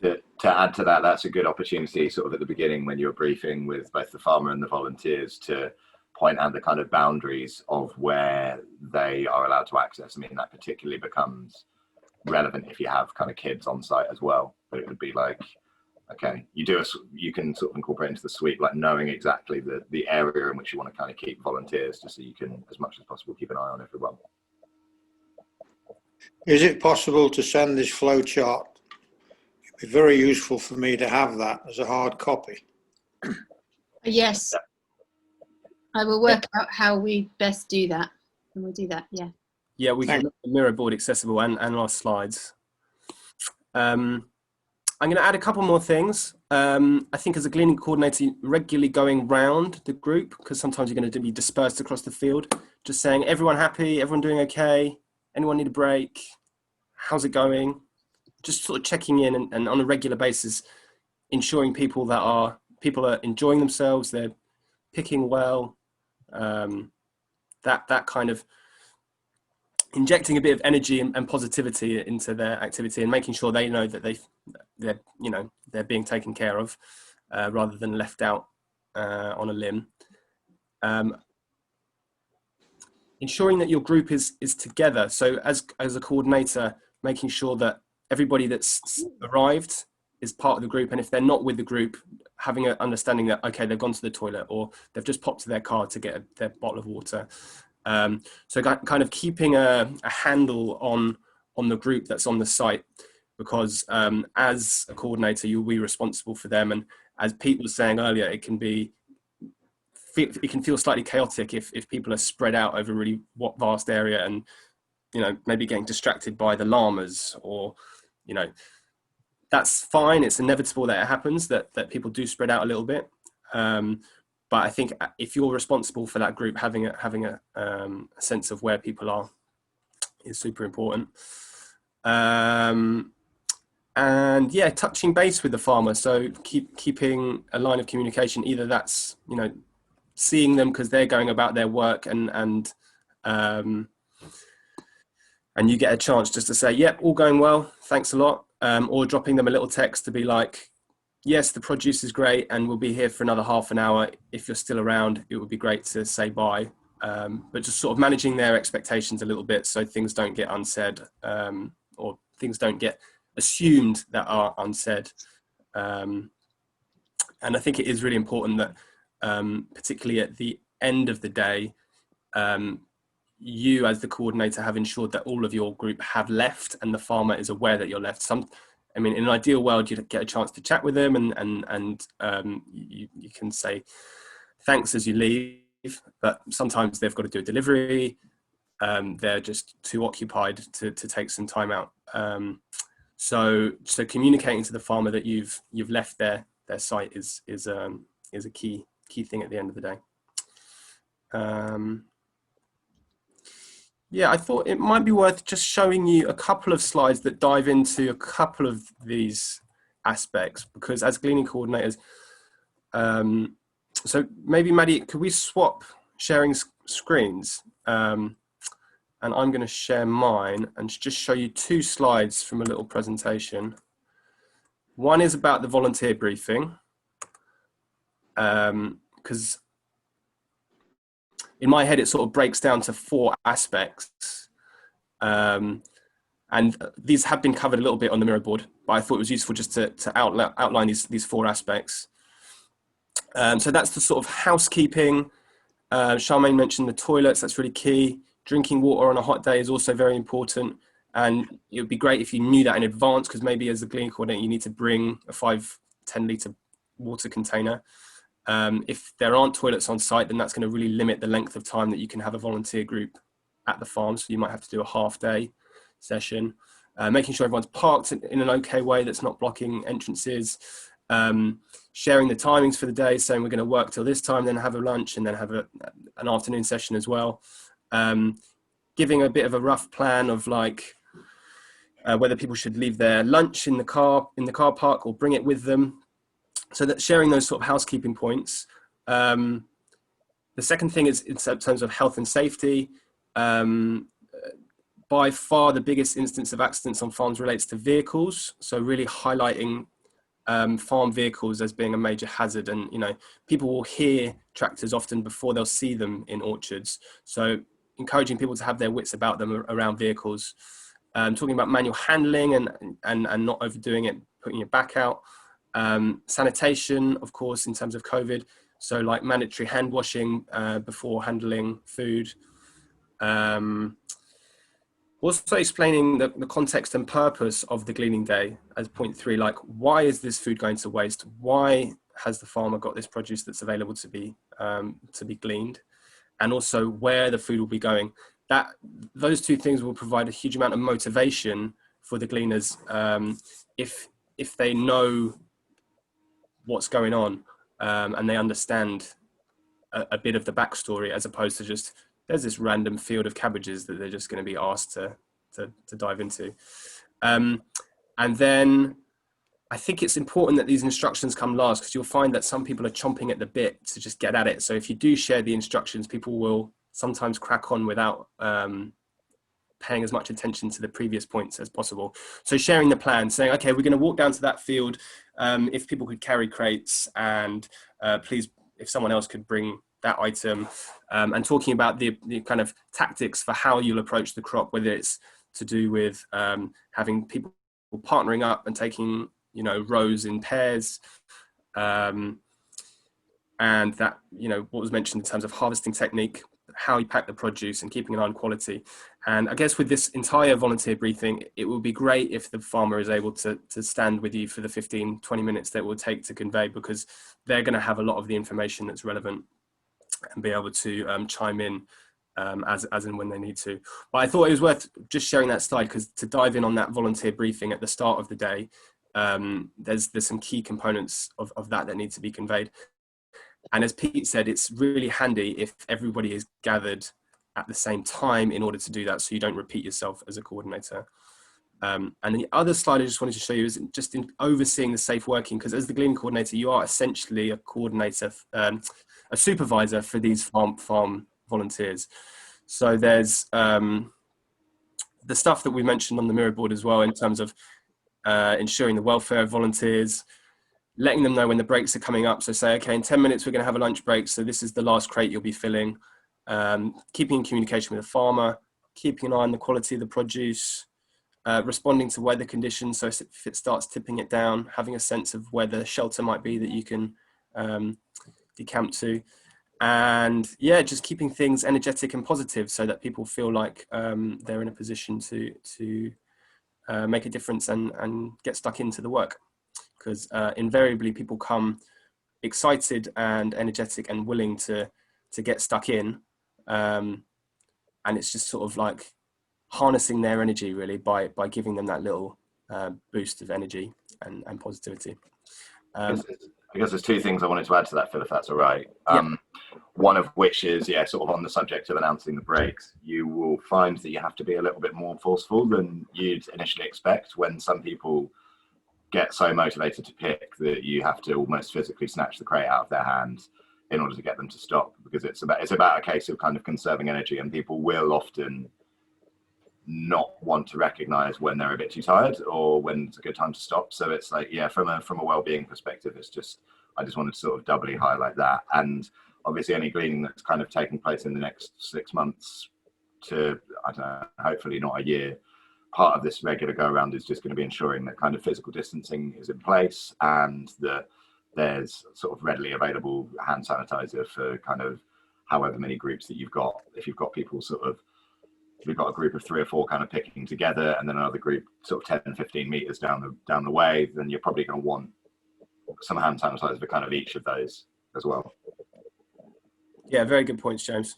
To add to that, that's a good opportunity sort of at the beginning when you're briefing with both the farmer and the volunteers to point out the kind of boundaries of where they are allowed to access. I mean, that particularly becomes relevant if you have kind of kids on site as well. But it would be like, okay, you can sort of incorporate into the sweep, like knowing exactly the area in which you want to kind of keep volunteers, just so you can, as much as possible, keep an eye on everyone. Is it possible to send this flow chart? It'd be very useful for me to have that as a hard copy. Yes. I will work out how we best do that, and we'll do that. Yeah, we can make the mirror board accessible and our slides. I'm going to add a couple more things. I think as a gleaning coordinator, regularly going round the group, because sometimes you're going to be dispersed across the field, just saying, everyone happy, everyone doing okay, anyone need a break, how's it going? Just sort of checking in and on a regular basis, ensuring people are enjoying themselves, they're picking well, that kind of injecting a bit of energy and positivity into their activity, and making sure they know that they're being taken care of, rather than left out on a limb. Ensuring that your group is together. So as a coordinator, making sure that everybody that's arrived is part of the group, and if they're not with the group, having an understanding that, okay, they've gone to the toilet or they've just popped to their car to get their bottle of water. So kind of keeping a handle on the group that's on the site, because as a coordinator, you'll be responsible for them. And as Pete was saying earlier, it can be it can feel slightly chaotic if people are spread out over a really vast area, and maybe getting distracted by the llamas, or that's fine. It's inevitable that it happens, that people do spread out a little bit. But I think if you're responsible for that group, having a sense of where people are is super important. And yeah, touching base with the farmer. So keeping a line of communication. Either that's seeing them because they're going about their work, and you get a chance just to say, yep, all going well, thanks a lot. Or dropping them a little text to be like, yes, the produce is great and we'll be here for another half an hour. If you're still around, it would be great to say bye. But just sort of managing their expectations a little bit so things don't get unsaid, or things don't get assumed that are unsaid. And I think it is really important that, particularly at the end of the day, you as the coordinator have ensured that all of your group have left and the farmer is aware that you're left. I mean, in an ideal world, you'd get a chance to chat with them and you can say thanks as you leave, but sometimes they've got to do a delivery. They're just too occupied to take some time out. So communicating to the farmer that you've left their site is a key thing at the end of the day. Yeah, I thought it might be worth just showing you a couple of slides that dive into a couple of these aspects, because as gleaning coordinators, so maybe Maddie, could we swap sharing screens? And I'm going to share mine and just show you two slides from a little presentation. One is about the volunteer briefing, because in my head, it sort of breaks down to 4 aspects. And these have been covered a little bit on the Miro board, but I thought it was useful just to outline these 4 aspects. So that's the sort of housekeeping. Charmaine mentioned the toilets, that's really key. Drinking water on a hot day is also very important. And it would be great if you knew that in advance, because maybe as a gleaning coordinator, you need to bring a 5-10 litre water container. If there aren't toilets on site, then that's going to really limit the length of time that you can have a volunteer group at the farm. So you might have to do a half-day session. Making sure everyone's parked in an okay way that's not blocking entrances. Sharing the timings for the day, saying we're going to work till this time, then have a lunch, and then have an afternoon session as well. Giving a bit of a rough plan of like whether people should leave their lunch in the car park or bring it with them. So that sharing those sort of housekeeping points. The second thing is in terms of health and safety. By far the biggest instance of accidents on farms relates to vehicles. So really highlighting farm vehicles as being a major hazard. And, people will hear tractors often before they'll see them in orchards. So encouraging people to have their wits about them around vehicles. Talking about manual handling and not overdoing it, putting your back out. Sanitation, of course, in terms of COVID. So like mandatory hand washing before handling food. Also explaining the context and purpose of the gleaning day as point 3, like why is this food going to waste? Why has the farmer got this produce that's available to be gleaned? And also where the food will be going. Those 2 things will provide a huge amount of motivation for the gleaners if they know what's going on and they understand a bit of the backstory, as opposed to just there's this random field of cabbages that they're just going to be asked to dive into. And then I think it's important that these instructions come last, because you'll find that some people are chomping at the bit to just get at it. So if you do share the instructions, people will sometimes crack on without paying as much attention to the previous points as possible. So sharing the plan, saying, okay, we're going to walk down to that field. If people could carry crates, and please, if someone else could bring that item, and talking about the kind of tactics for how you'll approach the crop, whether it's to do with having people partnering up and taking, rows in pairs, and that, what was mentioned in terms of harvesting technique, how you pack the produce and keeping an eye on quality. And I guess with this entire volunteer briefing, it would be great if the farmer is able to stand with you for the 15-20 minutes that it will take to convey, because they're going to have a lot of the information that's relevant. and be able to chime in as and when they need to. But I thought it was worth just sharing that slide, because to dive in on that volunteer briefing at the start of the day, there's some key components of that need to be conveyed. And as Pete said, it's really handy if everybody is gathered at the same time in order to do that, so you don't repeat yourself as a coordinator. And the other slide I just wanted to show you is just in overseeing the safe working, because as the gleaning coordinator, you are essentially a coordinator, a supervisor for these farm volunteers. So there's the stuff that we mentioned on the mirror board as well, in terms of ensuring the welfare of volunteers, letting them know when the breaks are coming up. So say, okay, in 10 minutes, we're going to have a lunch break. So this is the last crate you'll be filling. Keeping in communication with the farmer, keeping an eye on the quality of the produce, responding to weather conditions. So if it starts tipping it down, having a sense of where the shelter might be that you can decamp to. And yeah, just keeping things energetic and positive so that people feel like they're in a position to make a difference and get stuck into the work. Because invariably people come excited and energetic and willing to get stuck in. And it's just sort of like harnessing their energy really by giving them that little boost of energy and positivity. I guess there's two things I wanted to add to that, Phil, if that's all right. One of which is, sort of on the subject of announcing the breaks, you will find that you have to be a little bit more forceful than you'd initially expect when some people get so motivated to pick that you have to almost physically snatch the crate out of their hands in order to get them to stop, because it's about a case of kind of conserving energy, and people will often not want to recognize when they're a bit too tired or when it's a good time to stop. So it's like, from a well-being perspective, I just wanted to sort of doubly highlight that. And obviously any gleaning that's kind of taking place in the next 6 months to, I don't know, hopefully not a year, part of this regular go around is just going to be ensuring that kind of physical distancing is in place, and that there's sort of readily available hand sanitizer for kind of however many groups that you've got. If you've got people if you've got a group of 3 or 4 kind of picking together, and then another group sort of 10, 15 meters down the way, then you're probably going to want some hand sanitizer for kind of each of those as well. Yeah, very good points, James.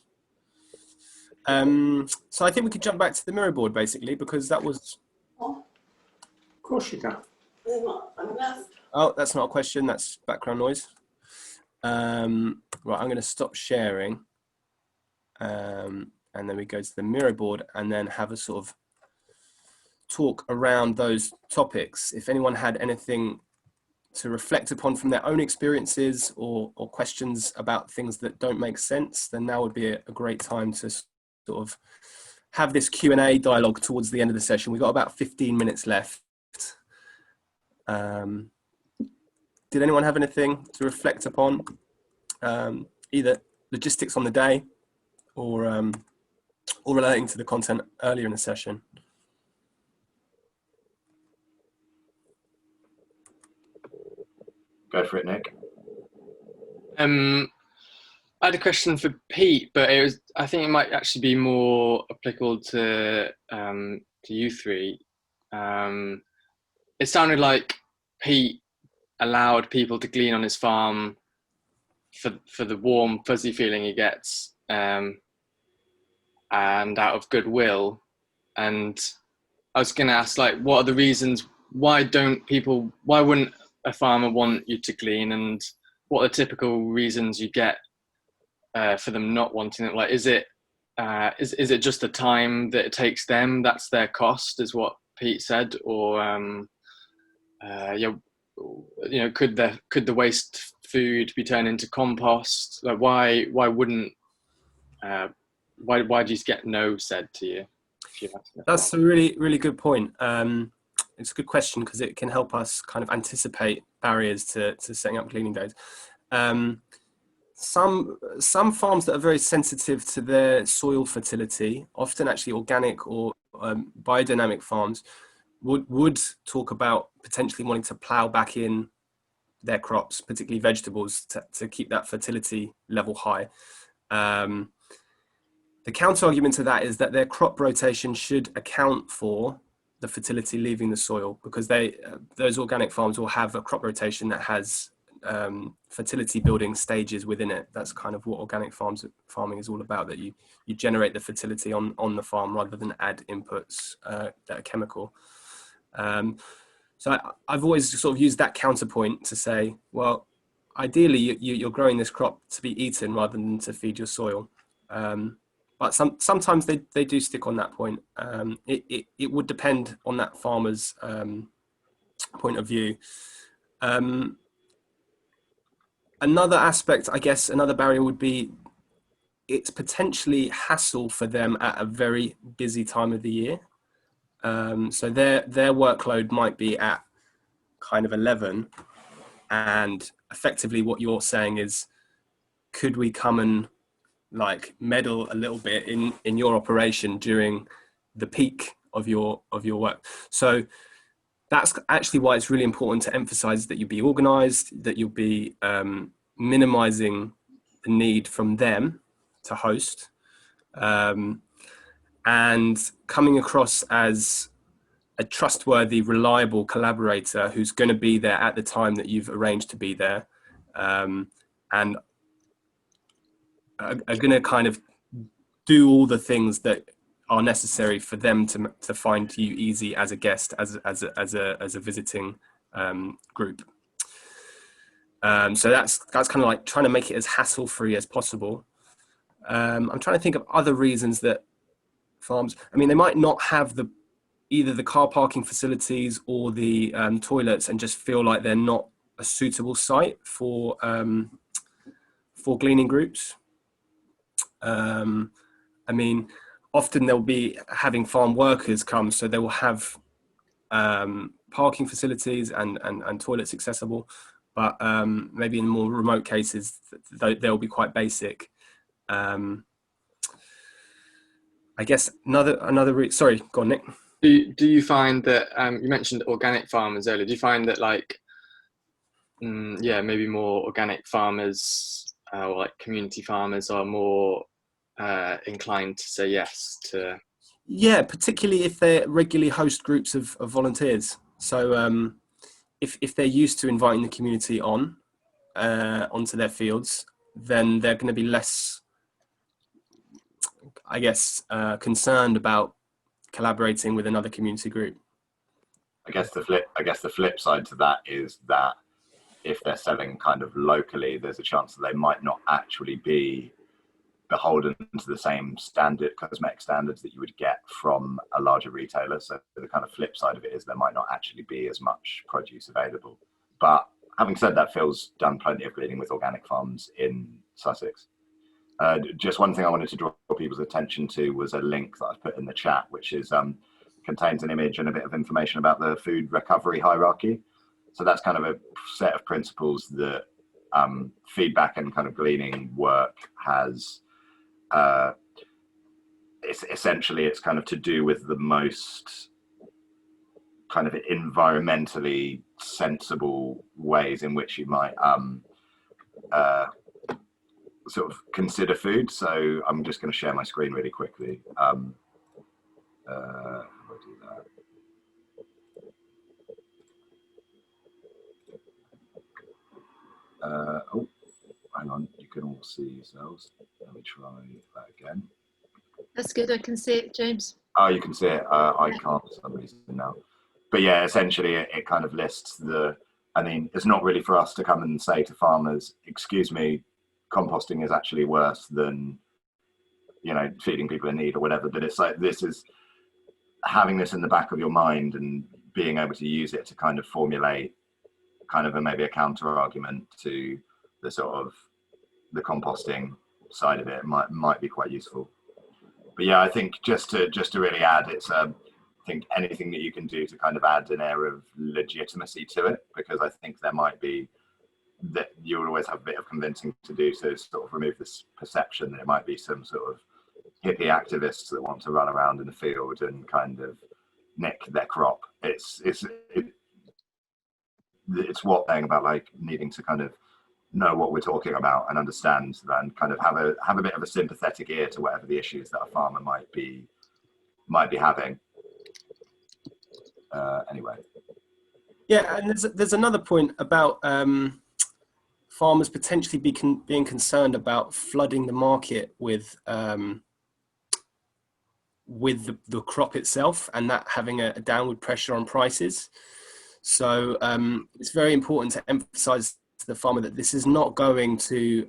So I think we could jump back to the mirror board basically, because that was... Of course you can. Oh, that's not a question, that's background noise. Right, I'm going to stop sharing. And then we go to the mirror board and then have a sort of talk around those topics. If anyone had anything to reflect upon from their own experiences or questions about things that don't make sense, then now would be a great time to sort of have this Q&A dialogue towards the end of the session. We've got about 15 minutes left. Did anyone have anything to reflect upon, either logistics on the day or relating to the content earlier in the session? Go for it, Nick. I had a question for Pete, but I think it might actually be more applicable to you three. It sounded like Pete allowed people to glean on his farm for the warm, fuzzy feeling he gets, and out of goodwill. And I was going to ask, like, what are the reasons? Why wouldn't a farmer want you to glean, and what are the typical reasons you get for them not wanting it? Like, is it just the time that it takes them? That's their cost, is what Pete said, or could the waste food be turned into compost? Like, why do you get no said to you? That's a really good point. It's a good question because it can help us kind of anticipate barriers to setting up gleaning days. Some farms that are very sensitive to their soil fertility, often actually organic or biodynamic farms, would talk about potentially wanting to plough back in their crops, particularly vegetables, to keep that fertility level high. The counter argument to that is that their crop rotation should account for the fertility leaving the soil, because those organic farms will have a crop rotation that has fertility building stages within it. That's kind of what organic farming is all about, that you generate the fertility on the farm rather than add inputs that are chemical. So I've always sort of used that counterpoint to say, well, ideally you're growing this crop to be eaten rather than to feed your soil. But sometimes they do stick on that point. It would depend on that farmer's point of view. Another aspect, I guess, another barrier would be it's potentially hassle for them at a very busy time of the year. So their workload might be at kind of 11, and effectively what you're saying is, could we come and like meddle a little bit in your operation during the peak of your work? So that's actually why it's really important to emphasize that you'll be organized, that you'll be minimizing the need from them to host, and coming across as a trustworthy, reliable collaborator who's going to be there at the time that you've arranged to be there, and are going to kind of do all the things that are necessary for them to find you easy as a guest, as a visiting group. So that's kind of like trying to make it as hassle-free as possible. I'm trying to think of other reasons that farms, I mean, they might not have either the car parking facilities or the toilets, and just feel like they're not a suitable site for gleaning groups. I mean, often they'll be having farm workers come, so they will have parking facilities and toilets accessible, but maybe in more remote cases they'll be quite basic. I guess sorry, go on, Nick. Do you find that you mentioned organic farmers earlier? Do you find that like maybe more organic farmers or like community farmers are more inclined to say yes to? Yeah, particularly if they regularly host groups of volunteers. So if they're used to inviting the community onto their fields, then they're going to be less, I guess, concerned about collaborating with another community group. I guess the flip side to that is that if they're selling kind of locally, there's a chance that they might not actually be beholden to the same cosmetic standards that you would get from a larger retailer. So the kind of flip side of it is there might not actually be as much produce available. But having said that, Phil's done plenty of gleaning with organic farms in Sussex. Just one thing I wanted to draw people's attention to was a link that I've put in the chat, which is contains an image and a bit of information about the food recovery hierarchy. So that's kind of a set of principles that feedback and kind of gleaning work has. It's kind of to do with the most kind of environmentally sensible ways in which you might sort of consider food. So I'm just going to share my screen really quickly. How do I do that? Oh, hang on, you can all see yourselves. Let me try that again. That's good, I can see it, James. Oh, you can see it. I can't for some reason now. But yeah, essentially it kind of lists I mean, it's not really for us to come and say to farmers, excuse me, composting is actually worse than, feeding people in need or whatever. But it's like, this is having this in the back of your mind and being able to use it to kind of formulate kind of maybe a counter argument to the sort of the composting side of it might be quite useful. But yeah, I think just to really add, it's I think anything that you can do to kind of add an air of legitimacy to it, because I think there might be that you'll always have a bit of convincing to do to sort of remove this perception that it might be some sort of hippie activists that want to run around in the field and kind of nick their crop. It's what thing about like needing to kind of know what we're talking about and understand and kind of have a bit of a sympathetic ear to whatever the issues that a farmer might be having. Anyway. Yeah, and there's another point about farmers potentially being concerned about flooding the market with the crop itself, and that having a downward pressure on prices. So it's very important to emphasize to the farmer that this is not going to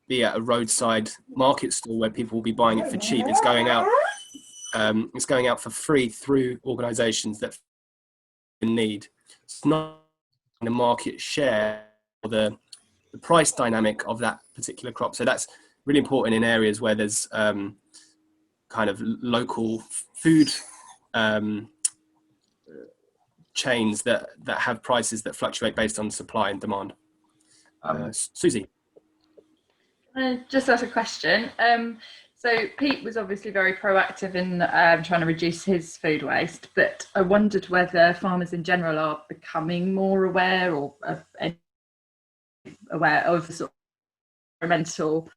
be at a roadside market stall where people will be buying it for cheap. It's going out for free through organizations that need. It's not the market share or the price dynamic of that particular crop. So that's really important in areas where there's kind of local food chains that have prices that fluctuate based on supply and demand. Susie. Just ask a question. So Pete was obviously very proactive in trying to reduce his food waste, but I wondered whether farmers in general are becoming more aware or aware of the sort of environmental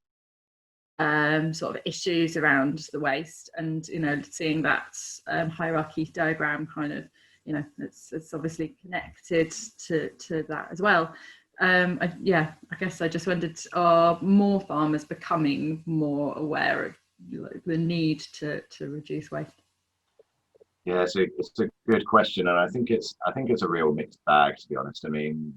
sort of issues around the waste, and seeing that hierarchy diagram kind of, it's obviously connected to that as well. I guess I just wondered, are more farmers becoming more aware of the need to reduce waste? Yeah, it's a good question, and I think it's a real mixed bag, to be honest. I mean,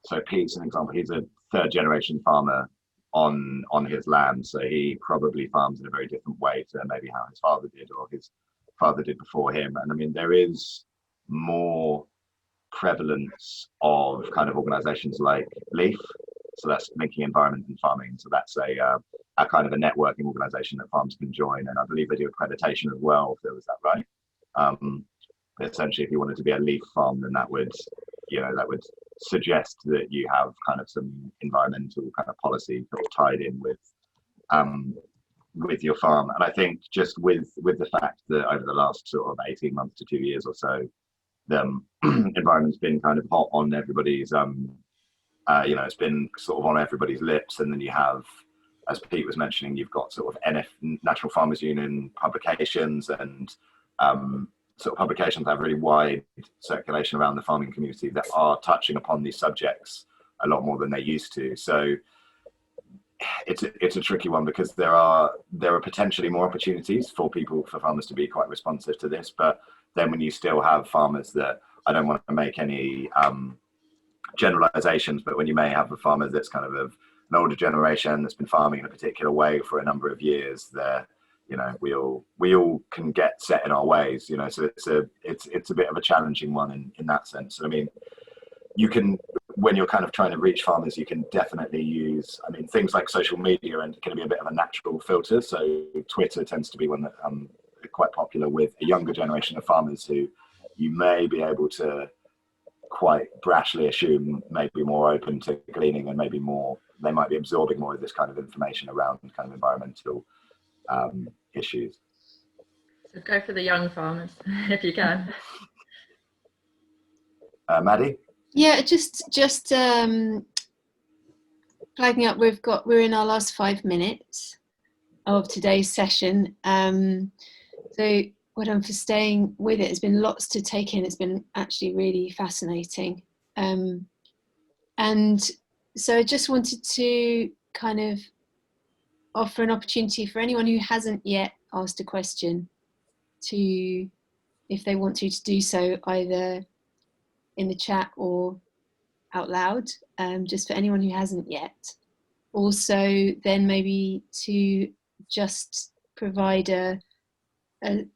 so Pete's an example. He's a third generation farmer on his land, so he probably farms in a very different way to maybe how his father did or his father did before him. And I mean, there is more prevalence of kind of organizations like LEAF, so that's Linking Environment and Farming. So that's a kind of a networking organization that farms can join, and I believe they do accreditation as well, if there was that right. Essentially, if you wanted to be a LEAF farm, then that would suggest that you have kind of some environmental kind of policy tied in with your farm. And I think just with the fact that over the last sort of 18 months to 2 years or so, the environment's been kind of hot on everybody's it's been sort of on everybody's lips. And then you have, as Pete was mentioning, you've got sort of Natural Farmers Union publications, and sort of publications that have really wide circulation around the farming community that are touching upon these subjects a lot more than they used to. So it's a tricky one, because there are potentially more opportunities for farmers to be quite responsive to this. But then when you still have farmers that, I don't want to make any generalizations, but when you may have a farmer that's kind of an older generation that's been farming in a particular way for a number of years, we all can get set in our ways, so it's a bit of a challenging one in that sense. I mean, you can, when you're kind of trying to reach farmers, you can definitely use, I mean, things like social media and can be a bit of a natural filter. So Twitter tends to be one that quite popular with a younger generation of farmers who you may be able to quite brashly assume may be more open to gleaning, and maybe more, they might be absorbing more of this kind of information around kind of environmental issues. So go for the young farmers if you can. Maddie? Yeah, just flagging up, we're in our last 5 minutes of today's session. So well done for staying with it. There's been lots to take in. It's been actually really fascinating. And so I just wanted to kind of offer an opportunity for anyone who hasn't yet asked a question to, if they want to do so, either in the chat or out loud, just for anyone who hasn't yet. Also, then maybe to just provide an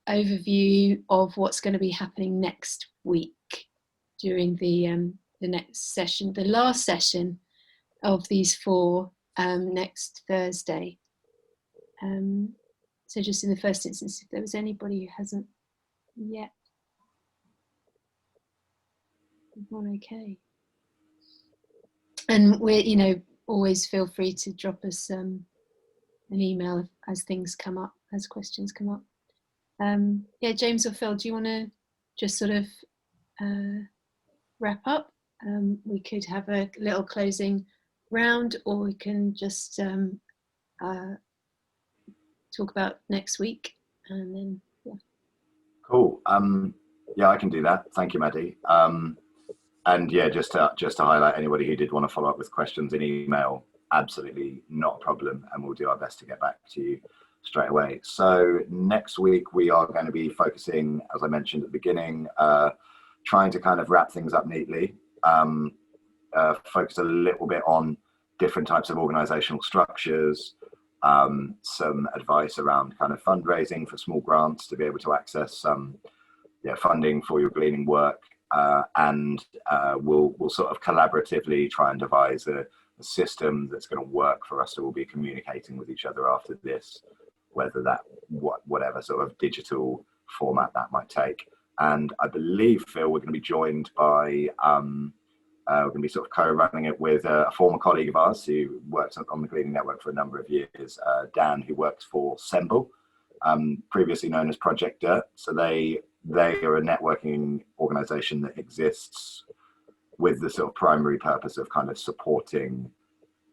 overview of what's going to be happening next week during the next session, the last session of these 4, next Thursday. So just in the first instance, if there was anybody who hasn't yet. Everyone okay? And we're, always feel free to drop us an email as things come up, as questions come up. Yeah, James or Phil, do you want to just sort of wrap up? We could have a little closing round, or we can just talk about next week, and then Cool. Yeah, I can do that. Thank you, Maddie. And yeah, just to highlight, anybody who did want to follow up with questions in email, absolutely not a problem, and we'll do our best to get back to you straight away. So next week we are going to be focusing, as I mentioned at the beginning, trying to kind of wrap things up neatly, focus a little bit on different types of organizational structures, some advice around kind of fundraising for small grants to be able to access some funding for your gleaning work, and we'll sort of collaboratively try and devise a system that's going to work for us to all be communicating with each other after this, whether that whatever sort of digital format that might take. And I believe, Phil, we're going to be joined by we're going to be sort of co-running it with a former colleague of ours who works on the Gleaning Network for a number of years, Dan, who works for Semble, previously known as Project Dirt. So they are a networking organization that exists with the sort of primary purpose of kind of supporting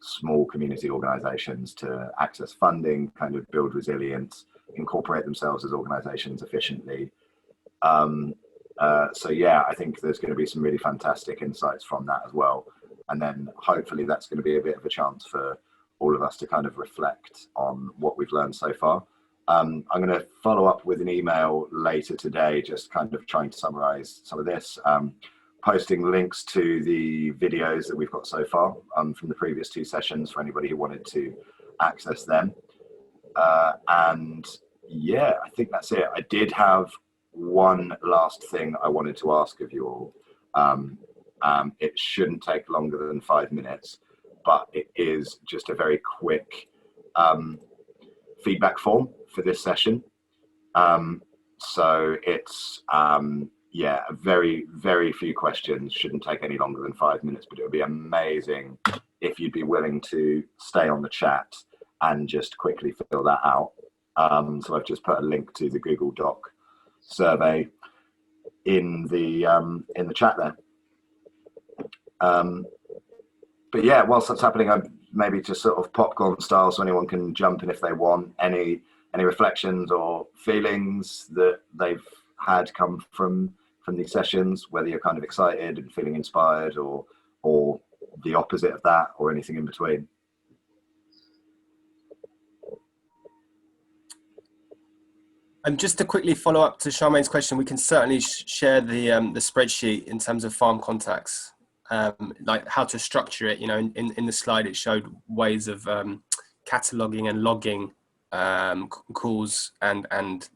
small community organizations to access funding, kind of build resilience, incorporate themselves as organizations efficiently. So yeah, I think there's going to be some really fantastic insights from that as well. And then hopefully that's going to be a bit of a chance for all of us to kind of reflect on what we've learned so far. I'm going to follow up with an email later today, just kind of trying to summarize some of this, posting links to the videos that we've got so far from the previous 2 sessions for anybody who wanted to access them. And yeah, I think that's it. I did have one last thing I wanted to ask of you all. It shouldn't take longer than 5 minutes, but it is just a very quick feedback form for this session. So it's yeah, very, very few questions, shouldn't take any longer than 5 minutes, but it would be amazing if you'd be willing to stay on the chat and just quickly fill that out. So I've just put a link to the Google Doc survey in the chat there. But yeah, whilst that's happening, I'm maybe just sort of popcorn style, so anyone can jump in if they want. Any reflections or feelings that they've had come from these sessions, whether you're kind of excited and feeling inspired, or the opposite of that, or anything in between. And just to quickly follow up to Charmaine's question, we can certainly share the spreadsheet in terms of farm contacts, like how to structure it. You know, in the slide it showed ways of cataloging and logging calls and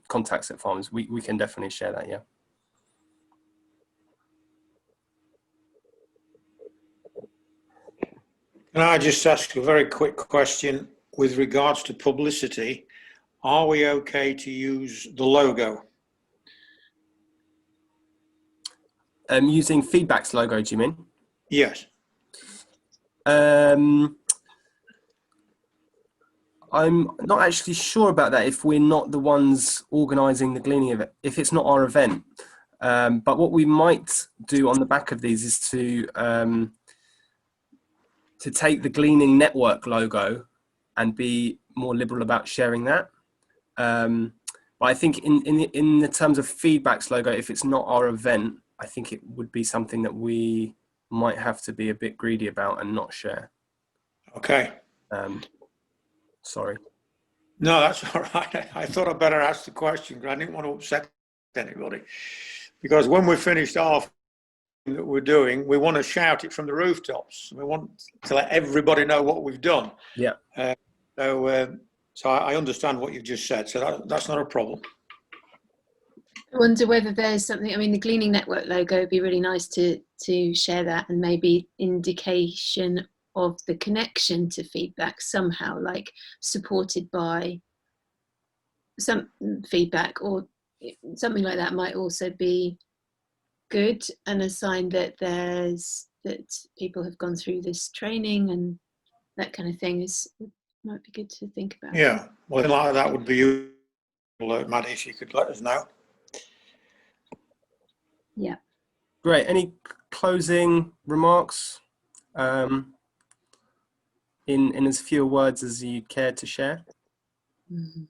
contacts at farms. We can definitely share that, yeah. Can I just ask a very quick question with regards to publicity? Are we okay to use the logo? Using Feedback's logo, do you mean? Yes. I'm not actually sure about that, if we're not the ones organising the gleaning event, if it's not our event. But what we might do on the back of these is to take the Gleaning Network logo and be more liberal about sharing that. But I think in the terms of Feedback's logo, if it's not our event, I think it would be something that we might have to be a bit greedy about and not share. Okay. Sorry. No, that's all right. I thought I'd better ask the question because I didn't want to upset anybody. Because when we finished off that we're doing, we want to shout it from the rooftops. We want to let everybody know what we've done. Yeah. So I understand what you've just said. So that's not a problem. I wonder whether there's something, I mean, the Gleaning Network logo would be really nice to share that, and maybe indication of the connection to feedback somehow, like supported by some feedback or something like that might also be good, and a sign that that people have gone through this training and that kind of thing might be good to think about. Yeah, well, like that would be useful, Maddie, if you could let us know. Yeah. Great. Any closing remarks in as few words as you care to share? Mm-hmm.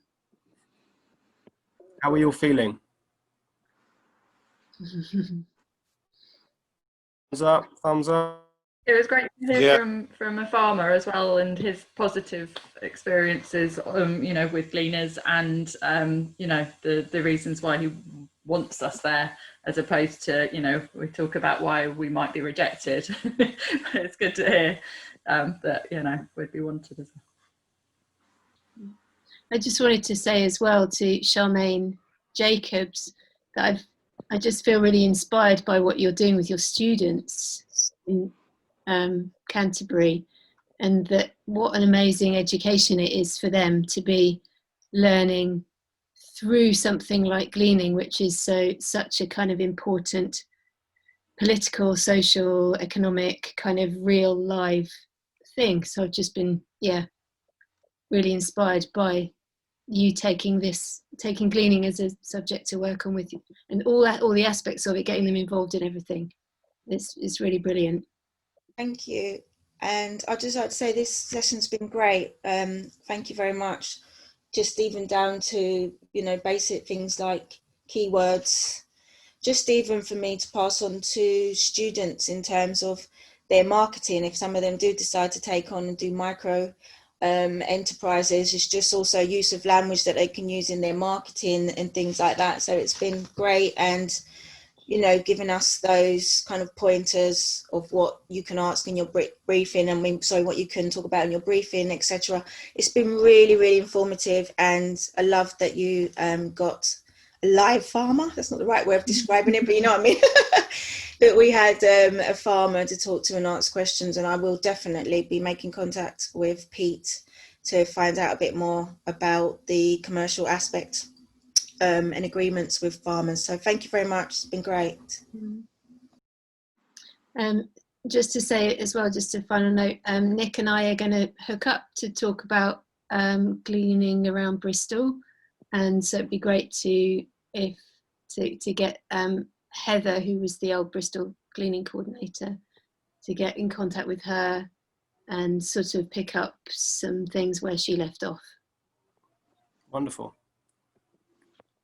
How are you all feeling? up, thumbs up. It was great to hear Yeah. from a farmer as well, and his positive experiences, you know, with gleaners, and you know, the reasons why he wants us there, as opposed to, you know, we talk about why we might be rejected. But it's good to hear that, you know, we'd be wanted as well. I just wanted to say as well to Charmaine Jacobs that I just feel really inspired by what you're doing with your students in Canterbury, and that what an amazing education it is for them to be learning through something like gleaning, which is such a kind of important political, social, economic, kind of real live thing. So I've just been, yeah, really inspired by you taking gleaning as a subject to work on with you, and all the aspects of it, getting them involved in everything. It's really brilliant. Thank you. And I'd just like to say this session's been great. Thank you very much. Just even down to, you know, basic things like keywords, just even for me to pass on to students in terms of their marketing. If some of them do decide to take on and do micro enterprises, it's just also use of language that they can use in their marketing and things like that. So it's been great, and you know, giving us those kind of pointers of what you can ask in your briefing, and what you can talk about in your briefing, etc. It's been really, really informative, and I love that you got a live farmer. That's not the right way of describing it, but you know what I mean. That we had a farmer to talk to and answer questions, and I will definitely be making contact with Pete to find out a bit more about the commercial aspect and agreements with farmers. So thank you very much. It's been great. Just to say as well, just a final note, Nick and I are going to hook up to talk about gleaning around Bristol, and so it'd be great to get Heather, who was the old Bristol gleaning coordinator, to get in contact with her and sort of pick up some things where she left off. Wonderful.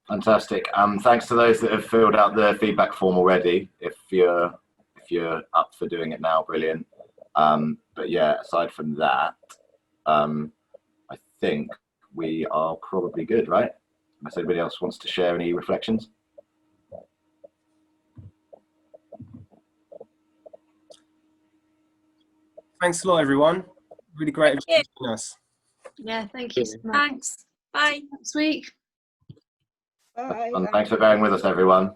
Fantastic. Thanks to those that have filled out the feedback form already. If you're up for doing it now, brilliant. But yeah, aside from that, I think we are probably good, right? Unless anybody else wants to share any reflections. Thanks a lot, everyone. Really great of you joining us. Yeah, thank you so much. Thanks. Bye. Next week. Bye. And thanks for bearing with us, everyone.